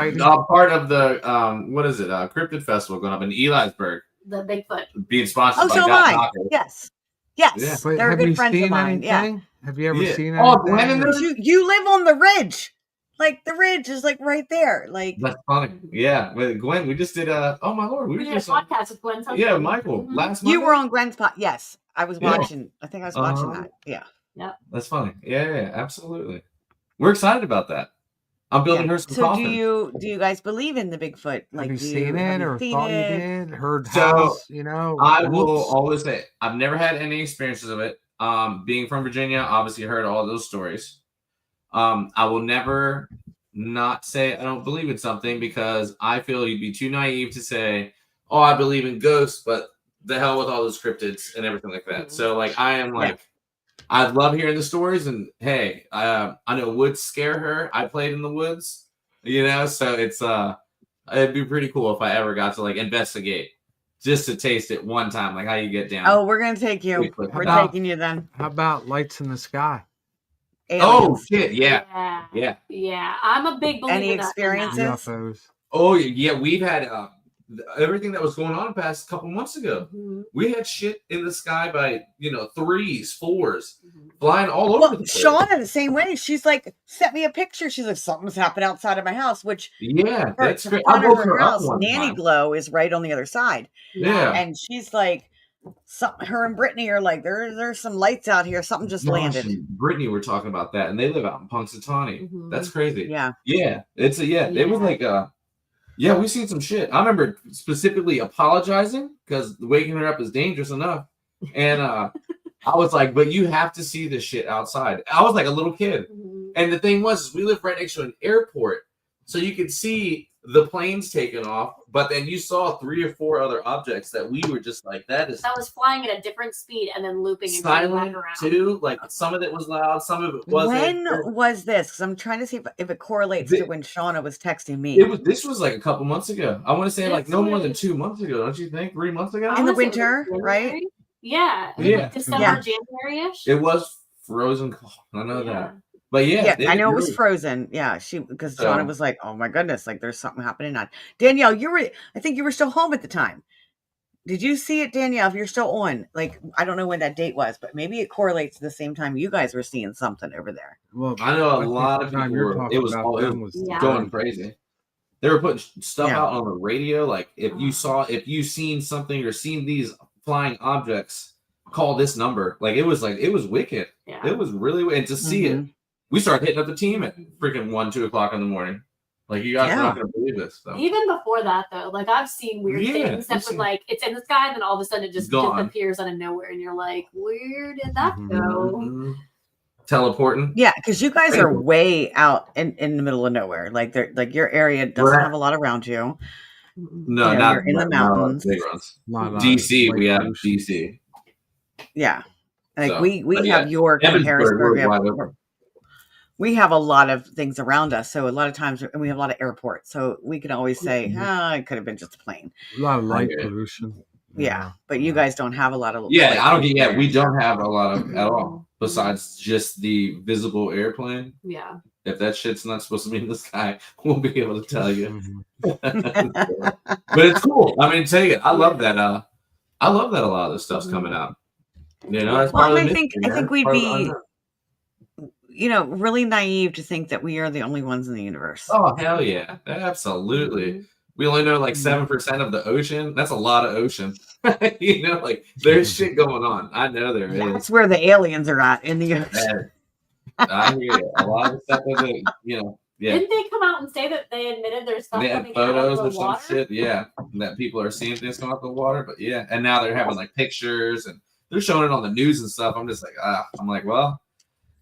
part of the what is it? Cryptid Festival going up in Elisburg. The Bigfoot being sponsored by so Doc. Yes. Yes, yeah. They're good friends of mine. Yeah. Have you ever seen anything? Oh, you live on the ridge. Like the ridge is like right there. Like that's funny. Yeah, with Gwen, we just did oh my lord, we did a podcast with Gwen. Yeah, Michael. Last Monday. You were on Gwen's podcast. Yes, I was watching. I think I was watching that. Yeah. Yeah. That's funny. Yeah, absolutely. We're excited about that. I'm building her some coffin. So do you guys believe in the Bigfoot? Like, have you seen it or thought you did? Heard I will always say I've never had any experiences of it. Being from Virginia, obviously heard all those stories. I will never not say I don't believe in something because I feel you'd be too naive to say, oh, I believe in ghosts, but the hell with all those cryptids and everything like that. So like I am like I love hearing the stories, and hey, I know woods scare her. I played in the woods, so it's it'd be pretty cool if I ever got to like investigate just to taste it one time, like how you get down. Oh, we're gonna take you. We're taking you then. How about lights in the sky? Aliens. Oh shit! Yeah. I'm a big believer. Any experiences? UFOs. Oh yeah, we've had everything that was going on the past couple months ago. We had shit in the sky by 3s, 4s, flying all over the place. Shauna the same way. She's like, sent me a picture. She's like, something's happened outside of my house. Which that's great. I woke her up one Nanny time. Glow is right on the other side. Yeah, and she's like, her and Brittany are like, there's some lights out here. Something just landed. And Brittany were talking about that, and they live out in Punxsutawney. That's crazy. Yeah. Yeah. It was like yeah, we've seen some shit. I remember specifically apologizing because waking her up is dangerous enough. And I was like, but you have to see this shit outside. I was like a little kid. And the thing was, we live right next to an airport. So you could see the planes taking off, but then you saw 3 or 4 other objects that we were just like, that was flying at a different speed and then looping and silent around too. Like some of it was loud, some of it wasn't. When was this? Because I'm trying to see if it correlates to when Shauna was texting me. This was like a couple months ago. I want to say like no more than 2 months ago. Don't you think? 3 months ago? In the winter, right? Yeah. December, January-ish. It was frozen cold. I know that. But yeah, I know it was frozen. Yeah, because Shauna was like, "Oh my goodness, like there's something happening on." Danielle, I think you were still home at the time. Did you see it, Danielle? If you're still on, like, I don't know when that date was, but maybe it correlates to the same time you guys were seeing something over there. Well, I know a lot of people were. It was going crazy. They were putting stuff out on the radio, like if you seen something or seen these flying objects, call this number. Like it was wicked. Yeah. It was really wicked. And to see it. We started hitting up the team at freaking 1, 2 o'clock in the morning. Like you guys are not gonna believe this. So. Even before that, though, like I've seen weird things that was like it's in the sky, and then all of a sudden it just appears out of nowhere, and you're like, where did that go? Teleporting. Yeah, because you guys are way out in the middle of nowhere. Like your area doesn't have a lot around you. No, you're in the mountains. DC, we have DC. Yeah, like we have York and Harrisburg. We have a lot of things around us, so a lot of times, and we have a lot of airports, so we can always say, it could have been just a plane. A lot of light pollution. Yeah, but you guys don't have a lot of. Yeah, I don't get. Yeah, we don't have a lot of at all, besides just the visible airplane. Yeah. If that shit's not supposed to be in the sky, we'll be able to tell you. But it's cool. I mean, tell you, I love that. I love that a lot of this stuff's coming out. You know, I think we'd be. Really naive to think that we are the only ones in the universe. Oh, hell yeah. Absolutely. We only know like 7% of the ocean. That's a lot of ocean. Like there's shit going on. I know there is. That's where the aliens are at in the ocean. I hear you. A lot of stuff that yeah. Didn't they come out and say that they admitted there's stuff coming photos out of the water? Some shit, yeah. That people are seeing things come out the water, but yeah. And now they're having like pictures and they're showing it on the news and stuff. I'm just like, I'm like, well,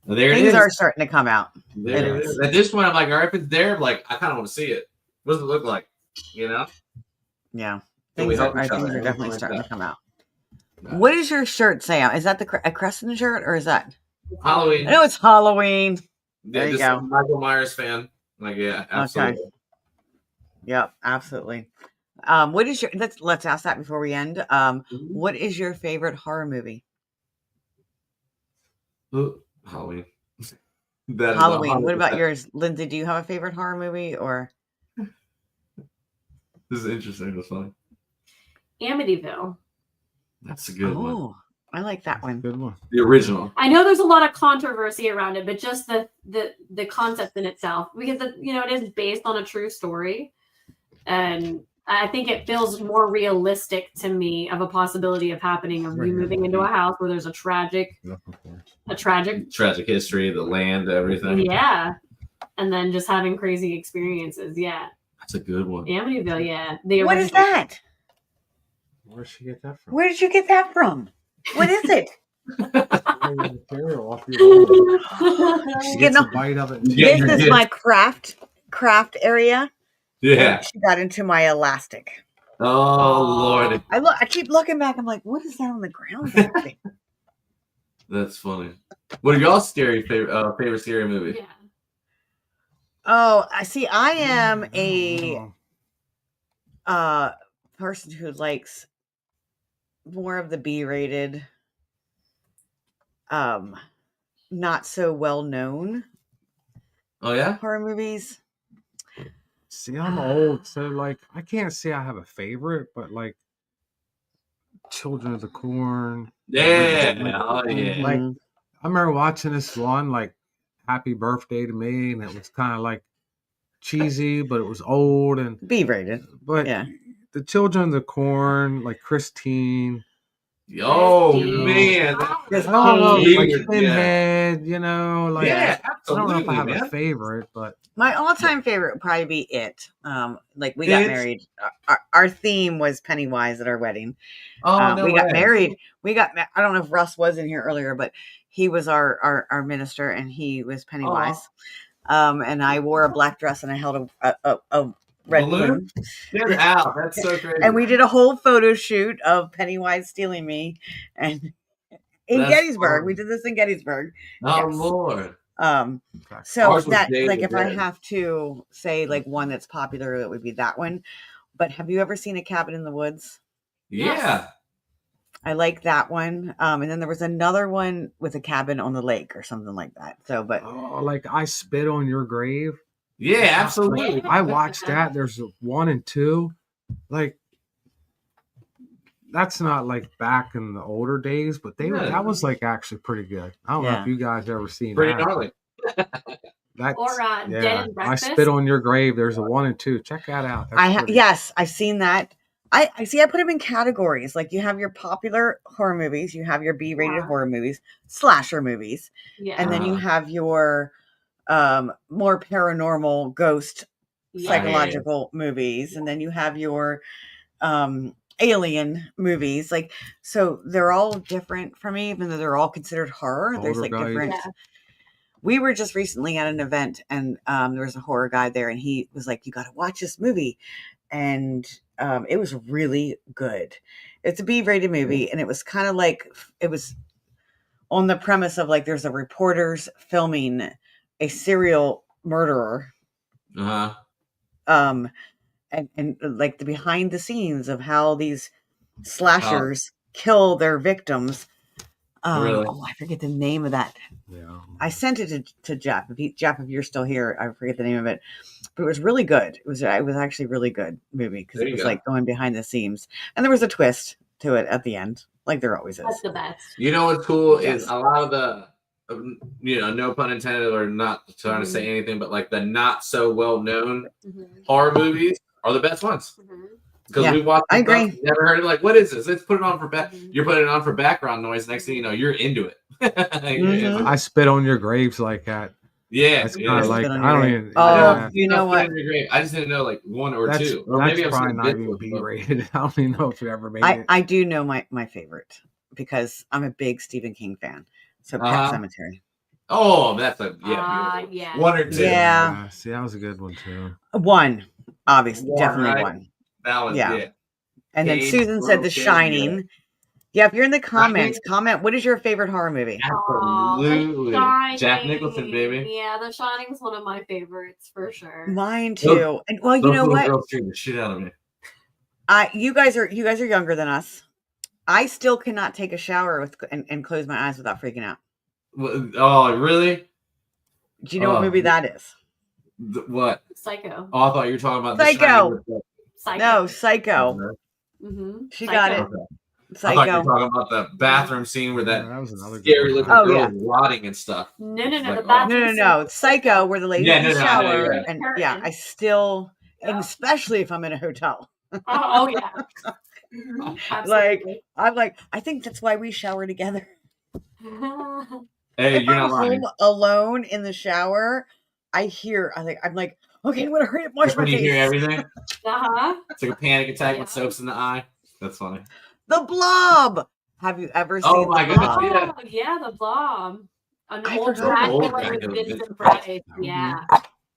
there things are starting to come out. There it is. At this point, I'm like, all right, if it's there, like, I kind of want to see it. What does it look like? Yeah. Things are definitely starting to come out. No. What does your shirt say? Is that a crescent shirt or is that Halloween? I know it's Halloween. There you go. Michael Myers fan. Like, yeah, absolutely. Okay. Yep, absolutely. What is your? Let's ask that before we end. What is your favorite horror movie? Halloween. Halloween. What about yours, Lindsay? Do you have a favorite horror movie or? This is interesting. That's funny. Amityville. That's a good one. Oh, I like that one. Good one. The original. I know there's a lot of controversy around it, but just the concept in itself, because it is based on a true story, and I think it feels more realistic to me of a possibility of happening of you moving into a house where there's a tragic history, the land, everything. Yeah, and then just having crazy experiences. Yeah, that's a good one. Amityville. Yeah. What is that? Where did she get that from? Where did you get that from? What is it? She gets a bite of it. This is my craft area. Yeah. She got into my elastic. Oh Lord. I keep looking back. I'm like, what is that on the ground? That's funny. What are y'all's favorite scary movie? Yeah. Oh, I see. I am a person who likes more of the B-rated, not so well known. Oh yeah, horror movies. See, I'm old, so like I can't say I have a favorite, but like Children of the Corn. Yeah, Like I remember watching this one, like Happy Birthday to Me, and it was kind of like cheesy, but it was old and B-rated. But yeah, the Children of the Corn, like Christine, Oh Risky. man, Just I don't know, Cage. like Yeah. Pinhead, you know, like Yeah, I don't know if I absolutely, have a man. favorite, but My all-time favorite would probably be It. Like we got It? married. Our theme was Pennywise at our wedding. Oh no We got way. married. I don't know if Russ was in here earlier, but he was our minister, and he was Pennywise. And I wore a black dress, and I held a red balloon. Get out. That's so crazy. And we did a whole photo shoot of Pennywise stealing me, and in That's Gettysburg. fun. We did this in Gettysburg. Oh Yes. Lord. So Ours was that, Day of like, the if I Dead. have to say like one that's popular, it would be that one. But have you ever seen A Cabin in the Woods? Yeah. Yes. I like that one. And then there was another one with a cabin on the lake or something like that. So, but like I Spit on Your Grave. Yeah, absolutely. I watched that. There's 1 and 2. Like that's not like back in the older days, but that was like actually pretty good. I don't know if you guys ever seen Pretty that. gnarly. That's, Or Dead and I Breakfast. Spit on Your Grave. There's a 1 and 2. Check that out. yes, I've seen that. I see. I put them in categories. Like you have your popular horror movies, you have your B-rated horror movies, slasher movies, and then you have your more paranormal ghost psychological movies, and then you have your alien movies. Like, so they're all different for me, even though they're all considered horror. There's like different. Yeah. We were just recently at an event, and there was a horror guy there, and he was like, "You got to watch this movie," and it was really good. It's a B-rated movie, and it was kind of like, it was on the premise of like there's a reporters filming a serial murderer. And like the behind the scenes of how these slashers kill their victims. Really? Oh, I forget the name of that. Yeah. I sent it to Jeff. Jeff, if you're still here, I forget the name of it. But it was really good. It was actually a really good movie because it was like going behind the scenes. And there was a twist to it at the end, like there always is. That's the best. You know what's cool is a lot of the, no pun intended, or not trying to say anything, but like the not so well known horror movies are the best ones. Because we watched, I agree. Stuff, never heard of it. Like, what is this? Let's put it on for You're putting it on for background noise. Next thing you know, you're into it. I Spit on Your Graves like that. Yeah, it's kind of like I don't even. You know what? I just didn't know like 1 or 2. Or that's maybe probably not even B-rated. I don't even know if you ever made it. I do know my favorite because I'm a big Stephen King fan. So Pet Cemetery. Oh, that's a 1 or 2. Yeah, see, that was a good one too. 1, obviously, definitely right? 1. That was it. And then Susan said The Shining. Yeah, if you're in the comments, comment what is your favorite horror movie? Absolutely. Jack Nicholson, baby. Yeah, The Shining's one of my favorites for sure. Mine too. And well, you know what? Girls treat the shit out of me. You guys are younger than us. I still cannot take a shower and close my eyes without freaking out. Oh, really? Do you know what movie that is? What? Psycho. Oh, I thought you were talking about Psycho. Psycho. No, Psycho. She got it. Psycho. I thought you were talking about the bathroom scene where that was another scary looking girl rotting and stuff. No. Like, The bathroom no. Psycho, where the lady in the shower, and I still, and especially if I'm in a hotel. Oh yeah. Like I'm like, I think that's why we shower together. Hey, if you're I'm not lying. Home alone in the shower, I'm like, okay, I'm gonna hurry up, wash my face. You hear everything? It's like a panic attack with soaps in the eye. That's funny. The Blob. Have you ever seen? Oh my goodness! Oh, yeah, The Blob. An old Dracula with Vincent Price. Yeah.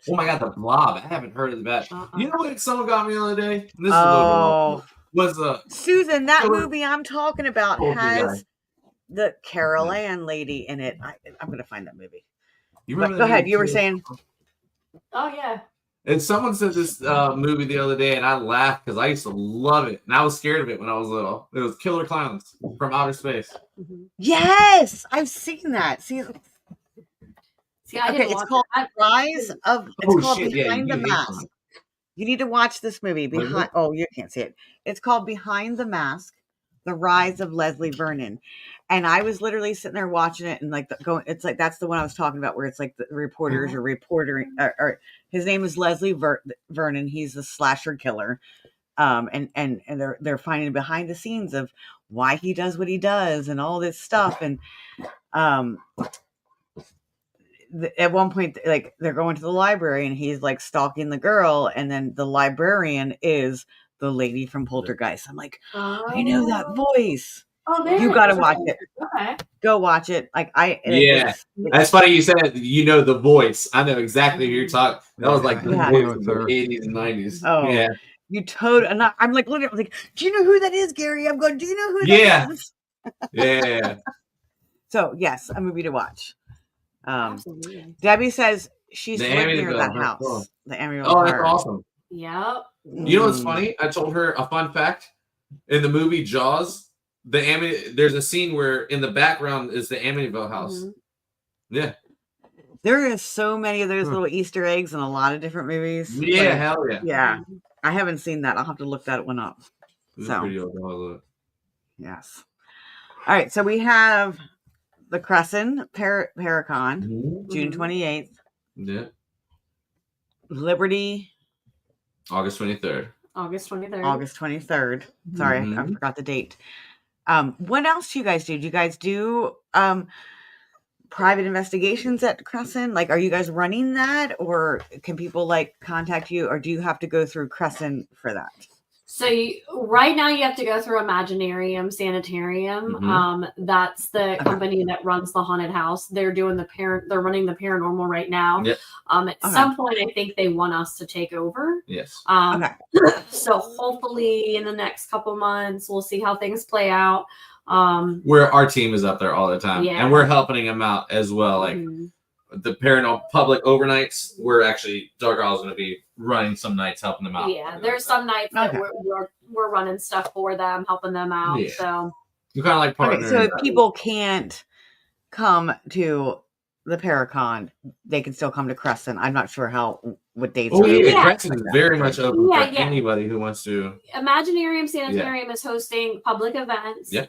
Oh my God, The Blob. I haven't heard of that. You know what? Someone got me the other day. This was Susan. That movie I'm talking about has the Carol Ann lady in it. I'm gonna find that movie. Go ahead. You were saying. Oh yeah. And someone said this movie the other day, and I laughed because I used to love it, and I was scared of it when I was little. It was Killer Clowns from Outer Space. Yes, I've seen that. See, it's called Rise of. It's called Behind the Mask. You need to watch this movie. You can't see it. It's called Behind the Mask: The Rise of Leslie Vernon. And I was literally sitting there watching it and like it's like that's the one I was talking about where it's like the reporters or his name is Leslie Vernon. He's a slasher killer. and they're finding behind the scenes of why he does what he does and all this stuff. And at one point, like, they're going to the library and he's like stalking the girl, and then the librarian is the lady from Poltergeist. I'm like, I know that voice. Oh, you got to watch it. Okay. Go watch it. Like, that's funny you said you know the voice. I know exactly who you're talking. That was like the voice of the 80s and 90s. Oh yeah. You totally. I'm like literally like, do you know who that is, Gary? I'm going, do you know who that is? Yeah. So yes, a movie to watch. Debbie says she's lived near that house. Cool. The Amityville. Oh, that's awesome. Yep. You know what's funny? I told her a fun fact. In the movie Jaws, there's a scene where in the background is the Amityville house. Yeah. There is so many of those little Easter eggs in a lot of different movies. Yeah, hell yeah. Yeah. I haven't seen that. I'll have to look that one up. Yes. All right. So we have the Crescent Paracon, June 28th. Yeah. Liberty. August 23rd. August 23rd. Sorry, I forgot the date. What else do you guys do? Do you guys do private investigations at Crescent? Like, are you guys running that, or can people like contact you, or do you have to go through Crescent for that? So right now you have to go through Imaginarium Sanitarium. That's the company that runs the haunted house. They're doing they're running the paranormal right now. Yep. At some point, I think they want us to take over. Yes. So hopefully in the next couple months, we'll see how things play out. Where our team is up there all the time, and we're helping them out as well. Like the paranormal public overnights, we're actually Dark Hollow's going to be running some nights helping them out. Yeah, there's some nights that we're running stuff for them, helping them out. Yeah. So you kind of like partnering. So if people can't come to the Paracon, they can still come to Crescent. I'm not sure what dates. Oh yeah, Crescent is very much open for anybody who wants to. Imaginarium Sanitarium is hosting public events. Yeah.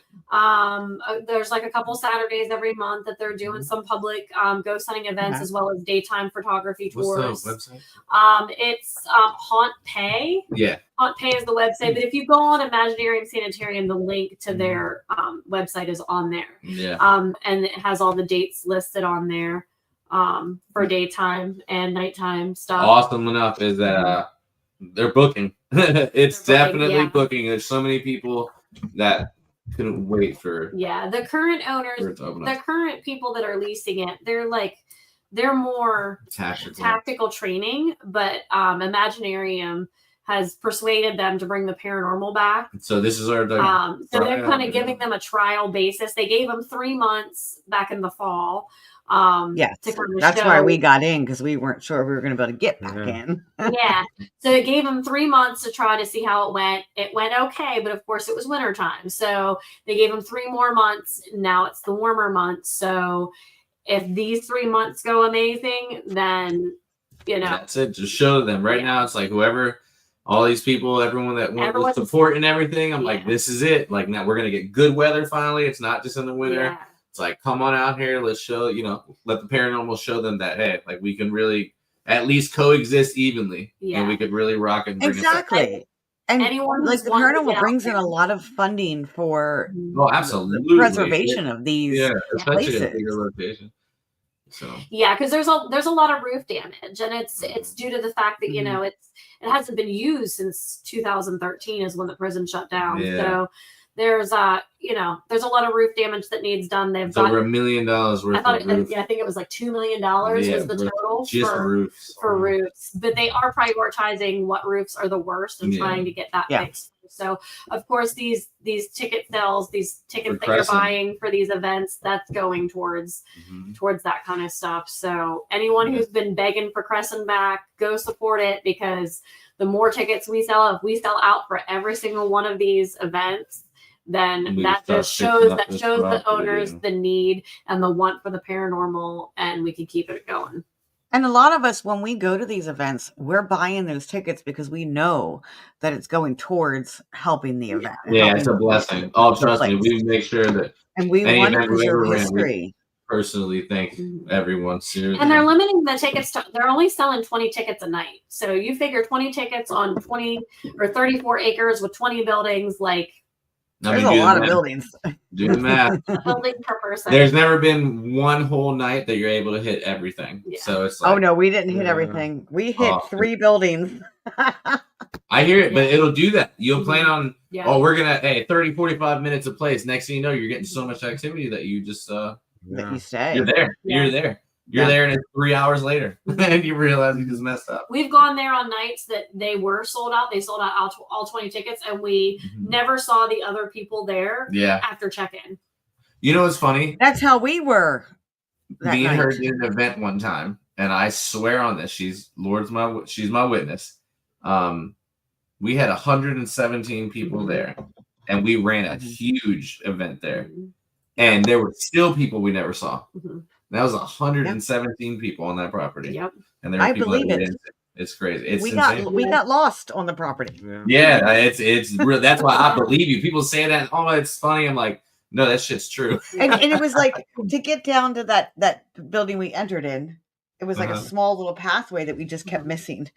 There's like a couple Saturdays every month that they're doing some public ghost hunting events as well as daytime photography tours. What's the website? It's Haunt Pay. Yeah. Haunt Pay is the website, but if you go on Imaginarium Sanitarium, the link to their website is on there. Yeah. And it has all the dates listed on there for daytime and nighttime stuff. Awesome enough is that they're booking. It's definitely booking. There's so many people that couldn't wait for. Yeah, the current owners, the current people that are leasing it, they're more tactical training, but Imaginarium has persuaded them to bring the paranormal back. So this is our so they're kind of giving them a trial basis. They gave them 3 months back in the fall. That's why we got in, because we weren't sure we were going to be able to get back in. Yeah. So it gave them 3 months to try to see how it went. It went okay, but of course it was wintertime. So they gave them 3 more months. Now it's the warmer months. So if these 3 months go amazing, then, that's it. Just show them. Right now, it's like whoever, all these people, everyone that wants support and everything. I'm like, this is it. Like, now we're going to get good weather finally. It's not just in the winter. Yeah. It's like, come on out here. Let's show, let the paranormal show them that, hey, like we can really at least coexist evenly. And we could really rock and bring exactly. And anyone like the paranormal brings in a lot of funding for absolutely the preservation of these especially in a bigger location. So because there's a lot of roof damage, and it's due to the fact that it hasn't been used since 2013 is when the prison shut down. So there's there's a lot of roof damage that needs done. They've got over $1 million worth of roof. I think it was like $2 million was the total for roofs. But they are prioritizing what roofs are the worst and trying to get that fixed. So of course these ticket sales, these tickets that you're buying for these events, that's going towards that kind of stuff. So anyone who's been begging for Crescent back, go support it, because the more tickets we sell, if we sell out for every single one of these events, then that just shows the owners the need and the want for the paranormal, and we can keep it going. And a lot of us, when we go to these events, we're buying those tickets because we know that it's going towards helping the event. Yeah, it's a blessing. Oh, trust me, we make sure that. And we want to preserve history. personally thank everyone seriously. And they're limiting the tickets to, they're only selling 20 tickets a night. So you figure 20 tickets on 20 or 34 acres with 20 buildings, like there's a lot of buildings. Do the math. a building per person. There's never been one whole night that you're able to hit everything. Yeah. So it's like, oh no, we didn't hit everything. We hit 3 buildings. I hear it, but it'll do that. You'll plan on, yeah. we're going to, 30, 45 minutes a place. Next thing you know, you're getting so much activity that you just, that you stay. You're there. Yeah. You're there. You're there, and it's 3 hours later, and you realize you just messed up. We've gone there on nights that they were sold out. They sold out all 20 tickets, and we never saw the other people there after check-in. You know what's funny? That's how we were. Me and her did an event one time, and I swear on this, she's my witness. We had 117 people there, and we ran a huge event there, and there were still people we never saw. That was 117 people on that property. Yep. And there were people believe it. It's crazy. It's we insane. We got lost on the property. Yeah, it's real. That's why I believe you. People say that, oh, it's funny. I'm like, no, that shit's true. and it was like, to get down to that building we entered in, it was like a small little pathway that we just kept missing.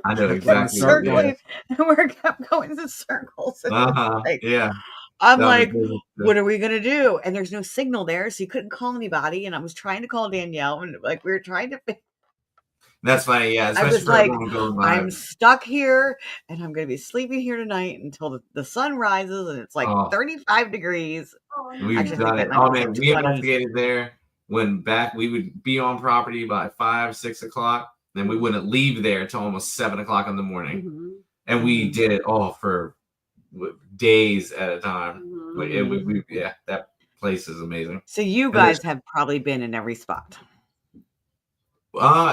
I know exactly. Circling, and we kept going in circles. Yeah. I'm like, what are we gonna do? And there's no signal there, so you couldn't call anybody. And I was trying to call Danielle, and like we were trying to. That's funny, yeah. I was like, I'm stuck here, and I'm gonna be sleeping here tonight until the sun rises, and it's like 35 degrees. We've done it. Oh man, we investigated there. When back, we would be on property by 5, 6 o'clock, then we wouldn't leave there until almost 7 o'clock in the morning, and we did it all for days at a time. That place is amazing. So you guys have probably been in every spot.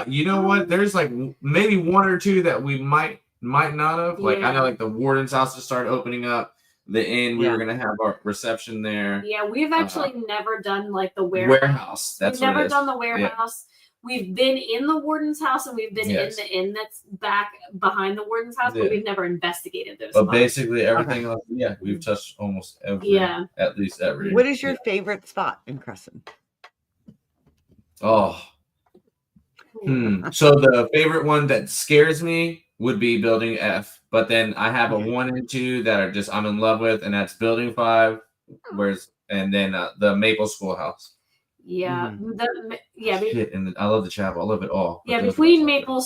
You know what? There's like maybe 1 or 2 that we might not have. Like I know, like the warden's house to start opening up. The inn, we were gonna have our reception there. Yeah, we've actually never done like the warehouse. That's we've never done the warehouse. We've been in the warden's house, and we've been in the inn that's back behind the warden's house, but we've never investigated those. But basically everything else, we've touched almost every, at least every. What is your favorite spot in Crescent? So the favorite one that scares me would be Building F, but then I have a 1 and 2 that are just I'm in love with, and that's Building 5, and then the Maple Schoolhouse. Yeah, And I love the chapel. I love it all. Yeah, between Maple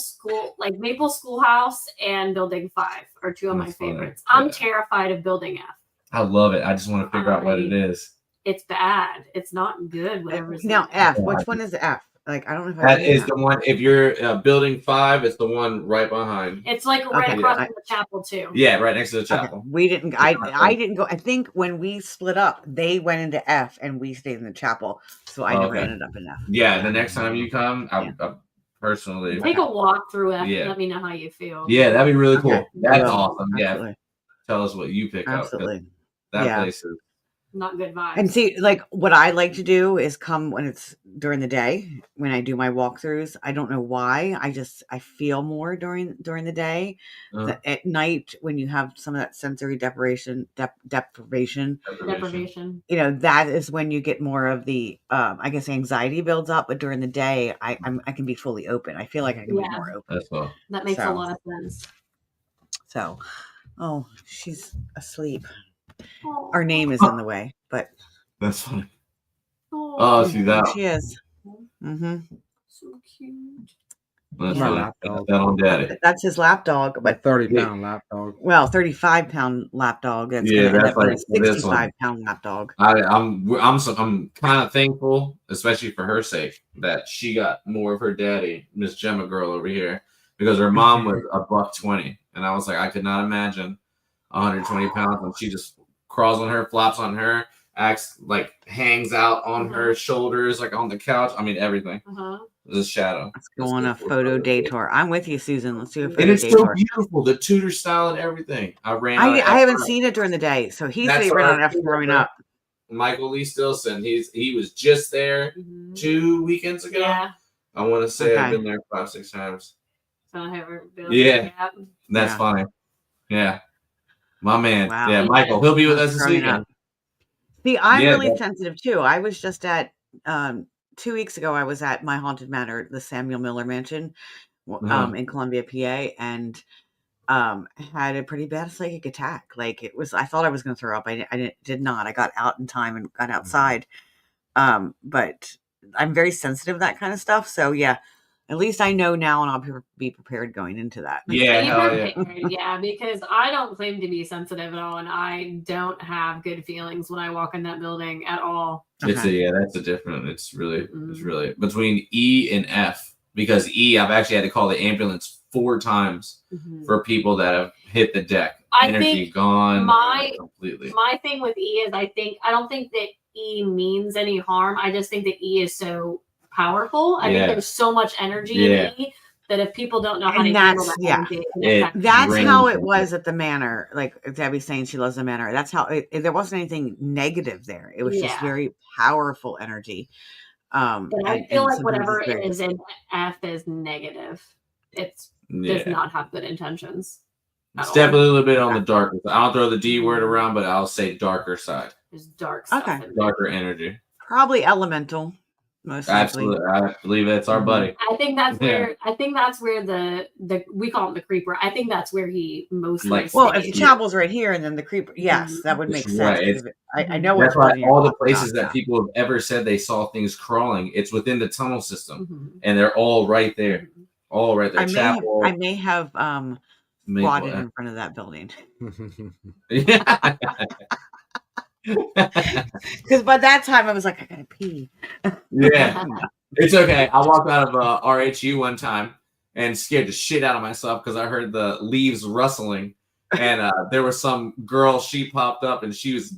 Schoolhouse and Building 5 are 2 of my favorites. I'm terrified of Building F. I love it. I just want to figure out what it is. It's bad. It's not good. Whatever's now F. Which one is F? Like I don't know if that is the one. If you're Building 5, it's the one right behind. It's like right across from the chapel too. Yeah, right next to the chapel. We didn't. I didn't go. I think when we split up, they went into F and we stayed in the chapel. So I never ended up in F. Yeah, the next time you come, I personally take a walk through F. And let me know how you feel. Yeah, that'd be really cool. That's awesome. Absolutely. Yeah, tell us what you pick up. That place is. Not good vibes. And see, like what I like to do is come when it's during the day when I do my walkthroughs. I don't know why. I feel more during the day. At night when you have some of that sensory deprivation, you know, that is when you get more of the I guess anxiety builds up. But during the day, I can be fully open. I feel like I can be more open. That's well. That makes a lot of sense. So, she's asleep. Our name is in the way, but that's funny. Oh, see that? She is. So cute. That's that on Daddy. That's his lap dog, but 30-pound lap dog. Well, 35-pound lap dog. That's like a 65-pound lap dog. I'm kind of thankful, especially for her sake, that she got more of her daddy, Miss Gemma girl over here, because her mom was $120, and I was like, I could not imagine 120 pounds, and she just crawls on her, flops on her, acts like hangs out on her shoulders, like on the couch. I mean, everything. The shadow. Let's go on a photo day tour. I'm with you, Susan. Let's do a photo and it's day so tour. beautiful, the Tudor style and everything. I haven't seen it during the day, so he's favorite on F growing up. Michael Lee Stilson. He was just there 2 weekends ago. Yeah. I want to say I've been there 5, 6 times. So I haven't been. Yeah. That's funny. Yeah. My man. Wow. Yeah, Michael. He'll be with us this weekend. See, I'm really sensitive too. I was just at 2 weeks ago, I was at my haunted manor, the Samuel Miller Mansion, in Columbia, PA, and had a pretty bad psychic attack. Like I thought I was going to throw up. I did not. I got out in time and got outside. But I'm very sensitive to that kind of stuff. So yeah, at least I know now, and I'll be prepared going into that. Yeah, yeah, because I don't claim to be sensitive at all, and I don't have good feelings when I walk in that building at all. That's a different. It's really between E and F, because E, I've actually had to call the ambulance 4 times for people that have hit the deck. Energy gone completely. My thing with E is I don't think that E means any harm. I just think that E is so powerful. I think there's so much energy in E that if people don't know how to handle that energy, that's how it was at the manor. Like Debbie's saying, she loves the manor. That's how there wasn't anything negative there. It was just very powerful energy. But I feel like whatever is in F is negative. It does not have good intentions. It's definitely a little bit on the darker side. I don't throw the D word around, but I'll say darker side. There's dark stuff. Okay. Darker energy. Probably elemental. Most absolutely. I believe that's our buddy. I think that's where the we call him the creeper. I think that's where he mostly if the chapel's right here and then the creeper, yes, that would make sense. I know that's why all the places that people have ever said they saw things crawling, it's within the tunnel system, and they're all right there, all right there. I may have squatted in front of that building. Yeah. Because by that time I was like, I gotta pee. Yeah, it's okay. I walked out of RHU one time and scared the shit out of myself because I heard the leaves rustling, and there was some girl. She popped up and she was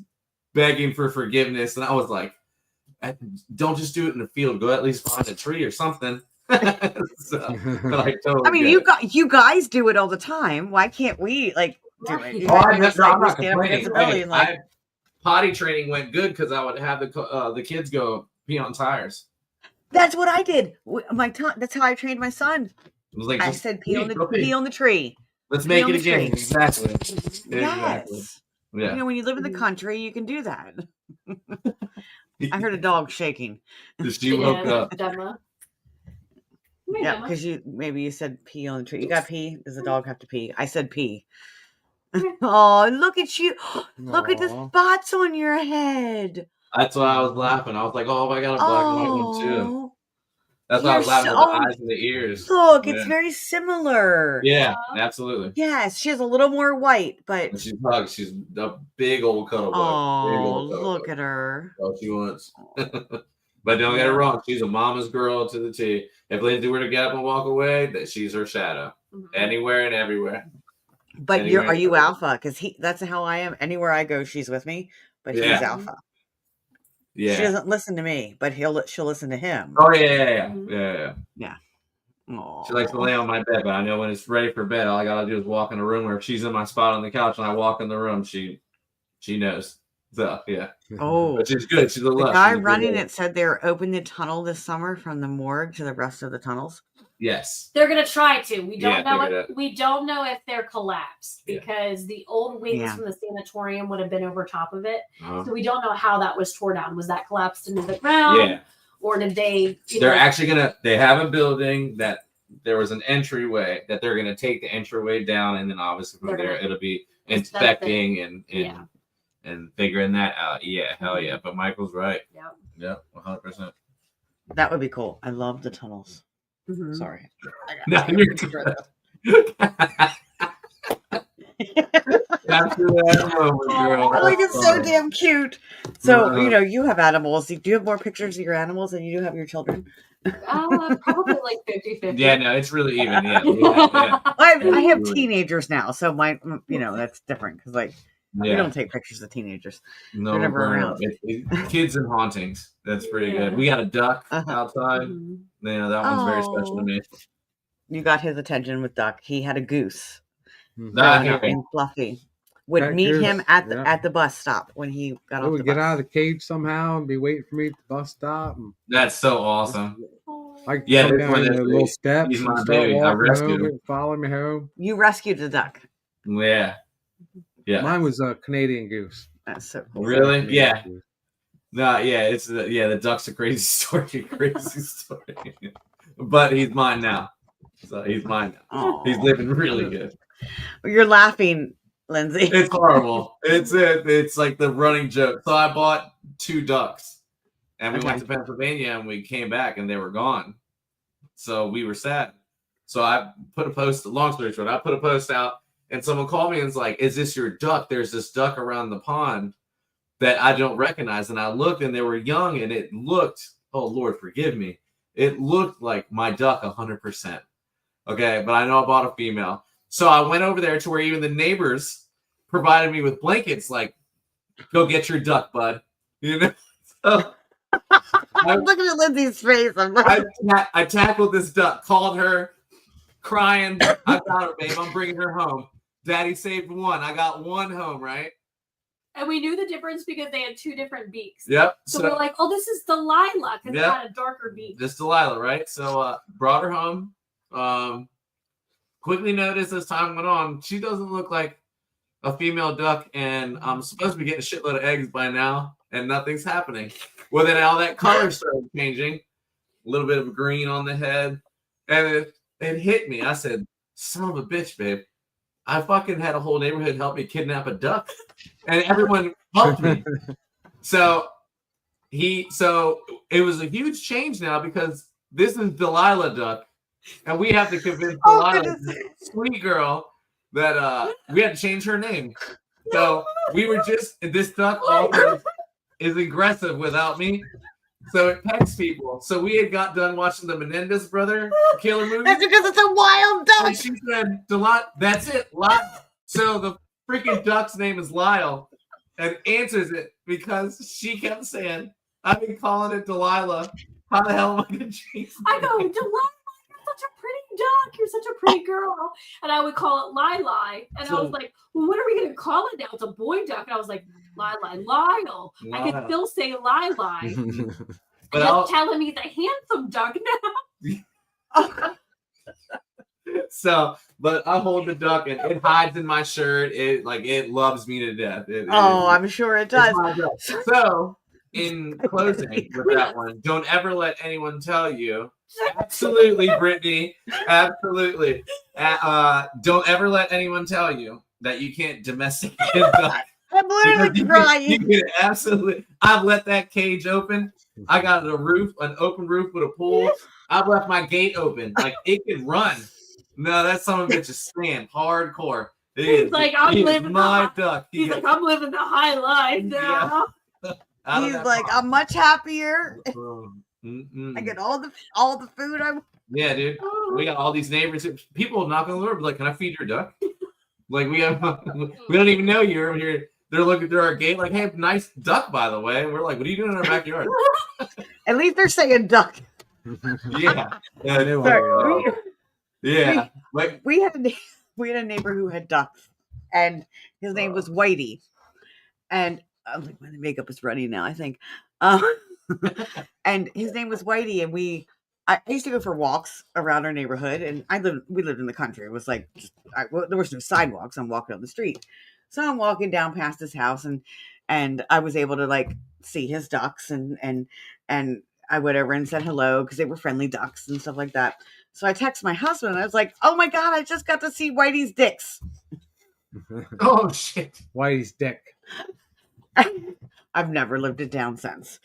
begging for forgiveness, and I was like, "Don't just do it in the field. Go at least behind a tree or something." You guys do it all the time. Why can't we do it? I'm not complaining. Potty training went good because I would have the kids go pee on tires. That's what I did. That's how I trained my son. It was like I said pee on the tree. Let's make it again. Exactly. Yes. Yeah. When you live in the country, you can do that. I heard a dog shaking. She woke up. Yeah, because you said pee on the tree. You got pee? Does the dog have to pee? I said pee. Oh, look at you. Look at the spots on your head. That's why I was laughing. I was like, oh, I got a black and white one too. That's why I was laughing at the eyes and the ears. Look, it's very similar. Yeah, absolutely. Yes, she has a little more white, but she's hugged. She's a big old cuddle bug. Oh, look at her. All she wants. But don't get it wrong. She's a mama's girl to the T. If Lindsay were to get up and walk away, that she's her shadow. Anywhere and everywhere. But are you alpha? Because that's how I am. Anywhere I go, she's with me. But he's alpha. Yeah, she doesn't listen to me, but she'll listen to him. Oh yeah. Aww. She likes to lay on my bed, but I know when it's ready for bed, all I gotta do is walk in the room. Or if she's in my spot on the couch and I walk in the room, she knows. So yeah. Oh, but she's good. She's a the guy running it said they're opening the tunnel this summer from the morgue to the rest of the tunnels. Yes, they're gonna try to. We don't know. We don't know if they're collapsed because the old wings from the sanatorium would have been over top of it. So we don't know how that was tore down. Was that collapsed into the ground? Or did they? They're actually gonna. They have a building that there was an entryway that they're gonna take the entryway down, and then obviously from there it'll be inspecting and figuring that out. Yeah, hell yeah. But Michael's right. Yep, 100%. That would be cool. I love the tunnels. Sorry. No, you're good. It's so damn cute. So, you have animals. Do you have more pictures of your animals than you do have your children? Probably like 50-50. Yeah, no, it's really even. Yeah. I have teenagers now, so my, that's different because we don't take pictures of teenagers. No, they're never around. Kids and hauntings. That's pretty good. We got a duck outside. That one's very special to me. You got his attention with Duck. He had a goose. And Fluffy would meet him at the bus stop when he got off the bus. Would get out of the cage somehow and be waiting for me at the bus stop. That's so awesome. Come down the little steps. He's my baby. I rescued him. Follow me home. You rescued the duck. Yeah. Mine was a Canadian goose. That's so cool. Really? Yeah. No, yeah, it's the duck's a crazy story, but he's mine now. So he's mine now. Aww. He's living really good. You're laughing, Lindsay. It's horrible. It's like the running joke. So I bought 2 ducks, and we went to Pennsylvania, and we came back, and they were gone. So we were sad. So I put a post. Long story short, I put a post out, and someone called me and was like, "Is this your duck? There's this duck around the pond that I don't recognize." And I looked, and they were young, and it looked, oh Lord, forgive me, it looked like my duck 100%. Okay, but I know I bought a female. So I went over there to where even the neighbors provided me with blankets, like, go get your duck, bud. You know? So I'm looking at Lindsay's face. I tackled this duck, called her, crying. I got her, babe. I'm bringing her home. Daddy saved one. I got one home, right? And we knew the difference because they had 2 different beaks. Yep. So we were like, oh, this is Delilah because it had a darker beak. This Delilah, right? So brought her home. Quickly noticed as time went on, she doesn't look like a female duck, and I'm supposed to be getting a shitload of eggs by now, and nothing's happening. Well, then all that color started changing. A little bit of green on the head, and it hit me. I said, son of a bitch, babe. I fucking had a whole neighborhood help me kidnap a duck, and everyone helped me. So it was a huge change now because this is Delilah duck, and we have to convince Delilah, sweet girl, that we had to change her name. So we were this duck always is aggressive without me. So it pecks people. So we had got done watching the Menendez brother killer movie. That's because it's a wild duck. And she said, that's it, Lyle. So the freaking duck's name is Lyle, and answers it because she kept saying, I've been calling it Delilah. How the hell am I going to change it? I go, Delilah, you're such a pretty duck. You're such a pretty girl. And I would call it Lyle. And I was like, well, what are we going to call it now? It's a boy duck. And I was like, Lyle. I can still say Lyle. But just tell him he's a handsome duck now. So, but I hold the duck, and it hides in my shirt. It loves me to death. I'm sure it does. So, in closing with that one, don't ever let anyone tell you. Absolutely, Brittany. Absolutely. Don't ever let anyone tell you that you can't domesticate a duck. I'm literally crying. You can absolutely. I've let that cage open. I got an open roof with a pool. I've left my gate open. Like, it can run. No, that son of a bitch is staying hardcore. He's like, I'm living my duck. He's like, I'm living the high life now. Yeah. He's like, I'm much happier. I get all the food I want. Yeah, dude. We got all these neighbors. People knock on the door, be like, can I feed your duck? Like, we don't even know you're here. They're looking through our gate like, hey, nice duck, by the way. And we're like, what are you doing in our backyard? At least they're saying duck. Yeah. We had a neighbor who had ducks, and his name was Whitey. And my makeup is running now, I think. And his name was Whitey, and I used to go for walks around our neighborhood, and we lived in the country. It was like there was no sidewalks. I'm walking on the street. So I'm walking down past his house, and I was able to like see his ducks and I went over and said hello because they were friendly ducks and stuff like that. So I texted my husband and I was like, "Oh my God, I just got to see Whitey's dicks." Oh shit, Whitey's dick. I've never lived it down since.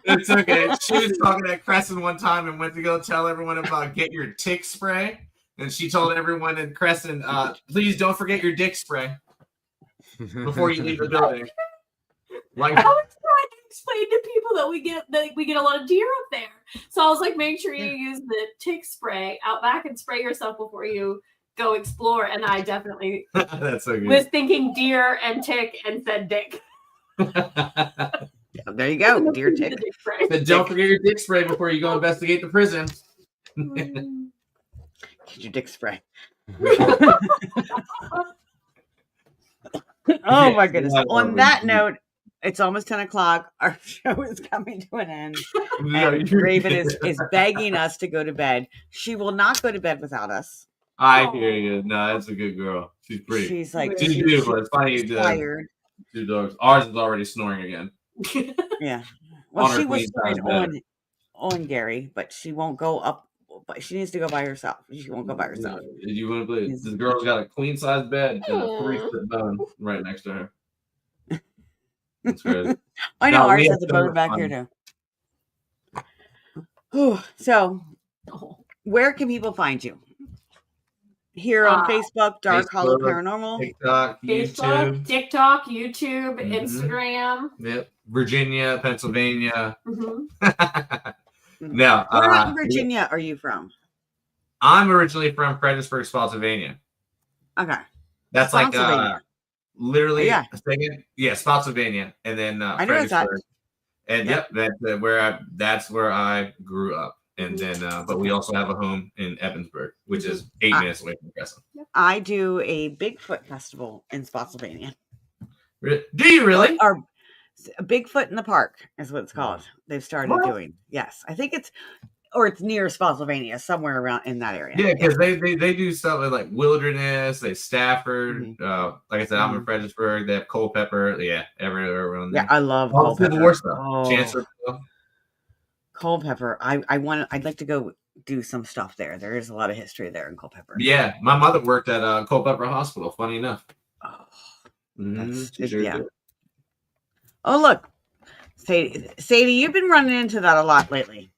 It's okay. She was talking at Crescent one time and went to go tell everyone about get your tick spray. And she told everyone in Crescent, please don't forget your dick spray before you leave the building. Like, I was trying to explain to people that we get a lot of deer up there. So I was like, make sure you use the tick spray out back and spray yourself before you go explore. And I definitely that's so good. Was thinking deer and tick and said dick. There you go, deer tick. But don't forget your dick spray before you go investigate the prison. Get your dick spray. Oh my goodness. On that note, it's almost 10 o'clock. Our show is coming to an end. And Raven is begging us to go to bed. She will not go to bed without us. I hear you. No, that's a good girl. She's pretty. She's like, she's beautiful. It's funny. She's tired. 2 dogs. Ours is already snoring again. Yeah. Well, On her she was queen size started bed. on Gary, but she won't go up. But she needs to go by herself. She won't go by herself. You wouldn't believe She's- this girl's got a queen size bed and a Aw. 3-foot bone right next to her. That's crazy. I know No, we ours have has a so bone much back fun. here too. Whew. So, Oh. where can people find you? Here on Facebook, Dark Hollow Facebook, Paranormal. TikTok, Facebook, YouTube. TikTok, YouTube, Mhm. Instagram. Yep. Virginia, Pennsylvania. Mhm. Now, Where in Virginia are you from? I'm originally from Fredericksburg, Spotsylvania. Okay. That's Spotsylvania. like literally Yeah. a second. Yeah, Spotsylvania, and then I know it's that. Fredericksburg. And Yep. that's where I grew up. And then, but we also have a home in Evansburg, which is 8 minutes away from Crescent. I do a Bigfoot festival in Spotsylvania. Do you really? Or Bigfoot in the Park is what it's called. They've started doing. Yes, I think it's near Spotsylvania, somewhere around in that area. Yeah, because they do something like Wilderness, they Stafford. Like I said, I'm in Fredericksburg. They have Culpeper. Yeah, everywhere around there. Yeah, I love all the Civil War stuff. Oh. Chancellorsville. Culpeper. I'd like to go do some stuff there. There is a lot of history there in Culpeper. Yeah, my mother worked at Culpeper Hospital. Funny enough. Oh, Yeah. Oh, look, Sadie, you've been running into that a lot lately.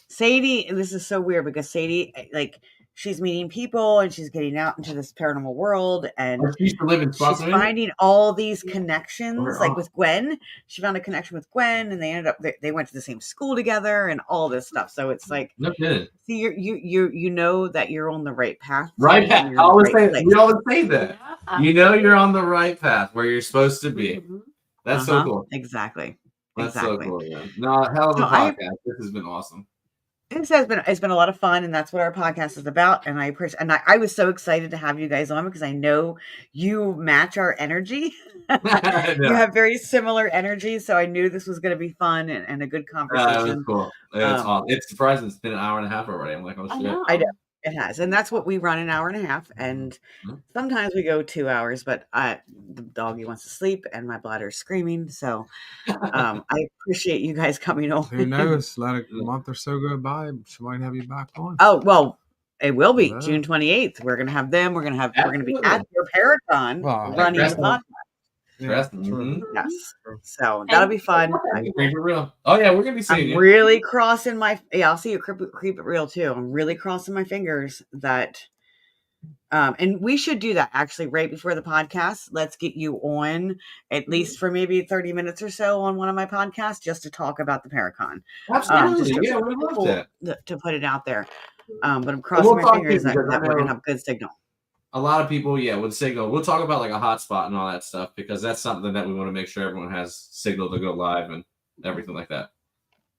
Sadie, this is so weird because Sadie, like, she's meeting people and she's getting out into this paranormal world, and she used to live in she's finding all these connections. Like with Gwen, she found a connection with Gwen, and they ended up they went to the same school together and all this stuff. So it's like, no kidding. See, you know that you're on the right path. Right path. We always say that. Yeah. You know you're on the right path where you're supposed to be. Mhm. That's so cool. Exactly. That's so cool. Yeah. No, hell of a podcast. This has been awesome. It's been a lot of fun, and that's what our podcast is about. And I appreciate, and I was so excited to have you guys on because I know you match our energy. Yeah. You have very similar energy, so I knew this was going to be fun and a good conversation. Cool. It's awesome. It's surprising. It's been an hour and a half already. I'm like, oh shit. I know. It has, and that's what we run, an hour and a half, and sometimes we go 2 hours. But the doggy wants to sleep, and my bladder's screaming. So I appreciate you guys coming on. Who knows? Let a month or so go by, she might have you back on. Oh well, it will be June 28th. We're gonna have them. We're gonna be at your Paracon running the podcast. Yeah. Yes. So that'll be fun. Keep it real. Oh yeah, we're gonna be seeing I'm really crossing my I'll see you creep it real too. I'm really crossing my fingers that and we should do that actually right before the podcast. Let's get you on at least for maybe 30 minutes or so on one of my podcasts just to talk about the Paracon. Absolutely. Yeah, we love that. To put it out there. But I'm crossing my fingers that we're gonna have good signal. A lot of people, with signal. We'll talk about like a hotspot and all that stuff because that's something that we want to make sure everyone has signal to go live and everything like that.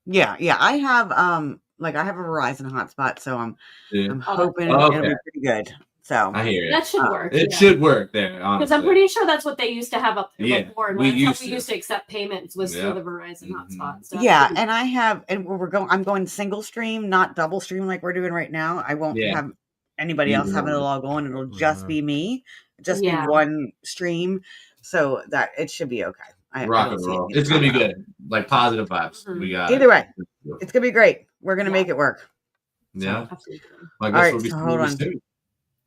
Yeah. I have I have a Verizon hotspot, so I'm hoping it'll be pretty good. So I hear it. That should work. It should work there, because I'm pretty sure that's what they used to have up there before. And we used to accept payments was through the Verizon hotspot. So and I have, and I'm going single stream, not double stream like we're doing right now. I won't have anybody else having to log on. It'll just be me, just be one stream, so that it should be okay. Rock and roll. It's gonna be good, like positive vibes. We got either way. It's gonna be great. We're gonna make it work. Yeah. Absolutely. All right. So hold on.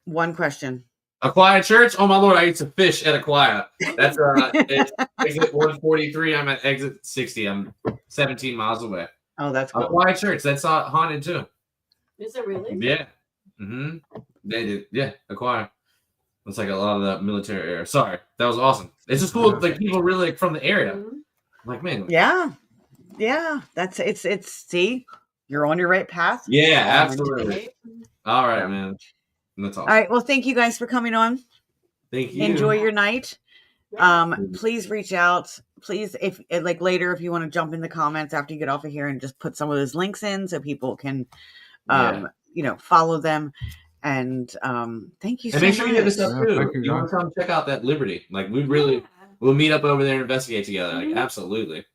One question. Aquia Church? Oh my lord, I used to fish at Aquia. That's it's exit 143. I'm at exit 60. I'm 17 miles away. Oh, that's cool. Aquia Church. That's haunted too. Is it really? Yeah. They did. Yeah, Aquia. It's like a lot of the military area. Sorry, that was awesome. It's just cool. Like people really from the area. I'm like, man. Yeah. That's it's. See, you're on your right path. Yeah, absolutely. All right, man. That's awesome. All right. Well, thank you guys for coming on. Thank you. Enjoy your night. Please reach out. Please, if like later, if you want to jump in the comments after you get off of here and just put some of those links in so people can, follow them. And thank you so much. And make sure you hit us up too. You want to come check out that Liberty? Like we'll meet up over there and investigate together. Like absolutely.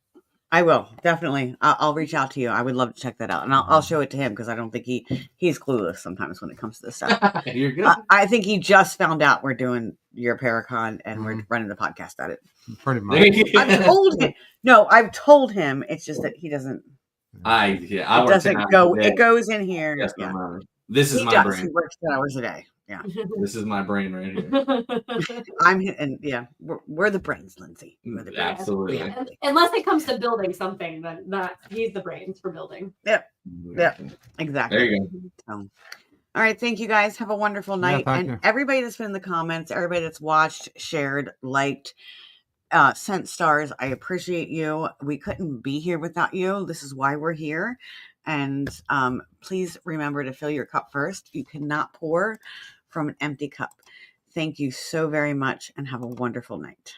I will definitely. I'll reach out to you. I would love to check that out, and I'll show it to him because I don't think he's clueless sometimes when it comes to this stuff. You're good. I think he just found out we're doing your Paracon and we're running the podcast at it. Pretty much. I've told him. No, I've told him. It's just that he doesn't. It doesn't go. It goes in here. Yes, yeah. This is my brain. He works 10 hours a day. Yeah. This is my brain right here. We're the brains, Lindsay. We're the brains. Absolutely. Yeah. Unless it comes to building something, then he's the brains for building. Yep. Exactly. There you go. So, all right. Thank you guys. Have a wonderful night. And you. Everybody that's been in the comments, everybody that's watched, shared, liked, sent stars. I appreciate you. We couldn't be here without you. This is why we're here. And please remember to fill your cup first. You cannot pour from an empty cup. Thank you so very much and have a wonderful night.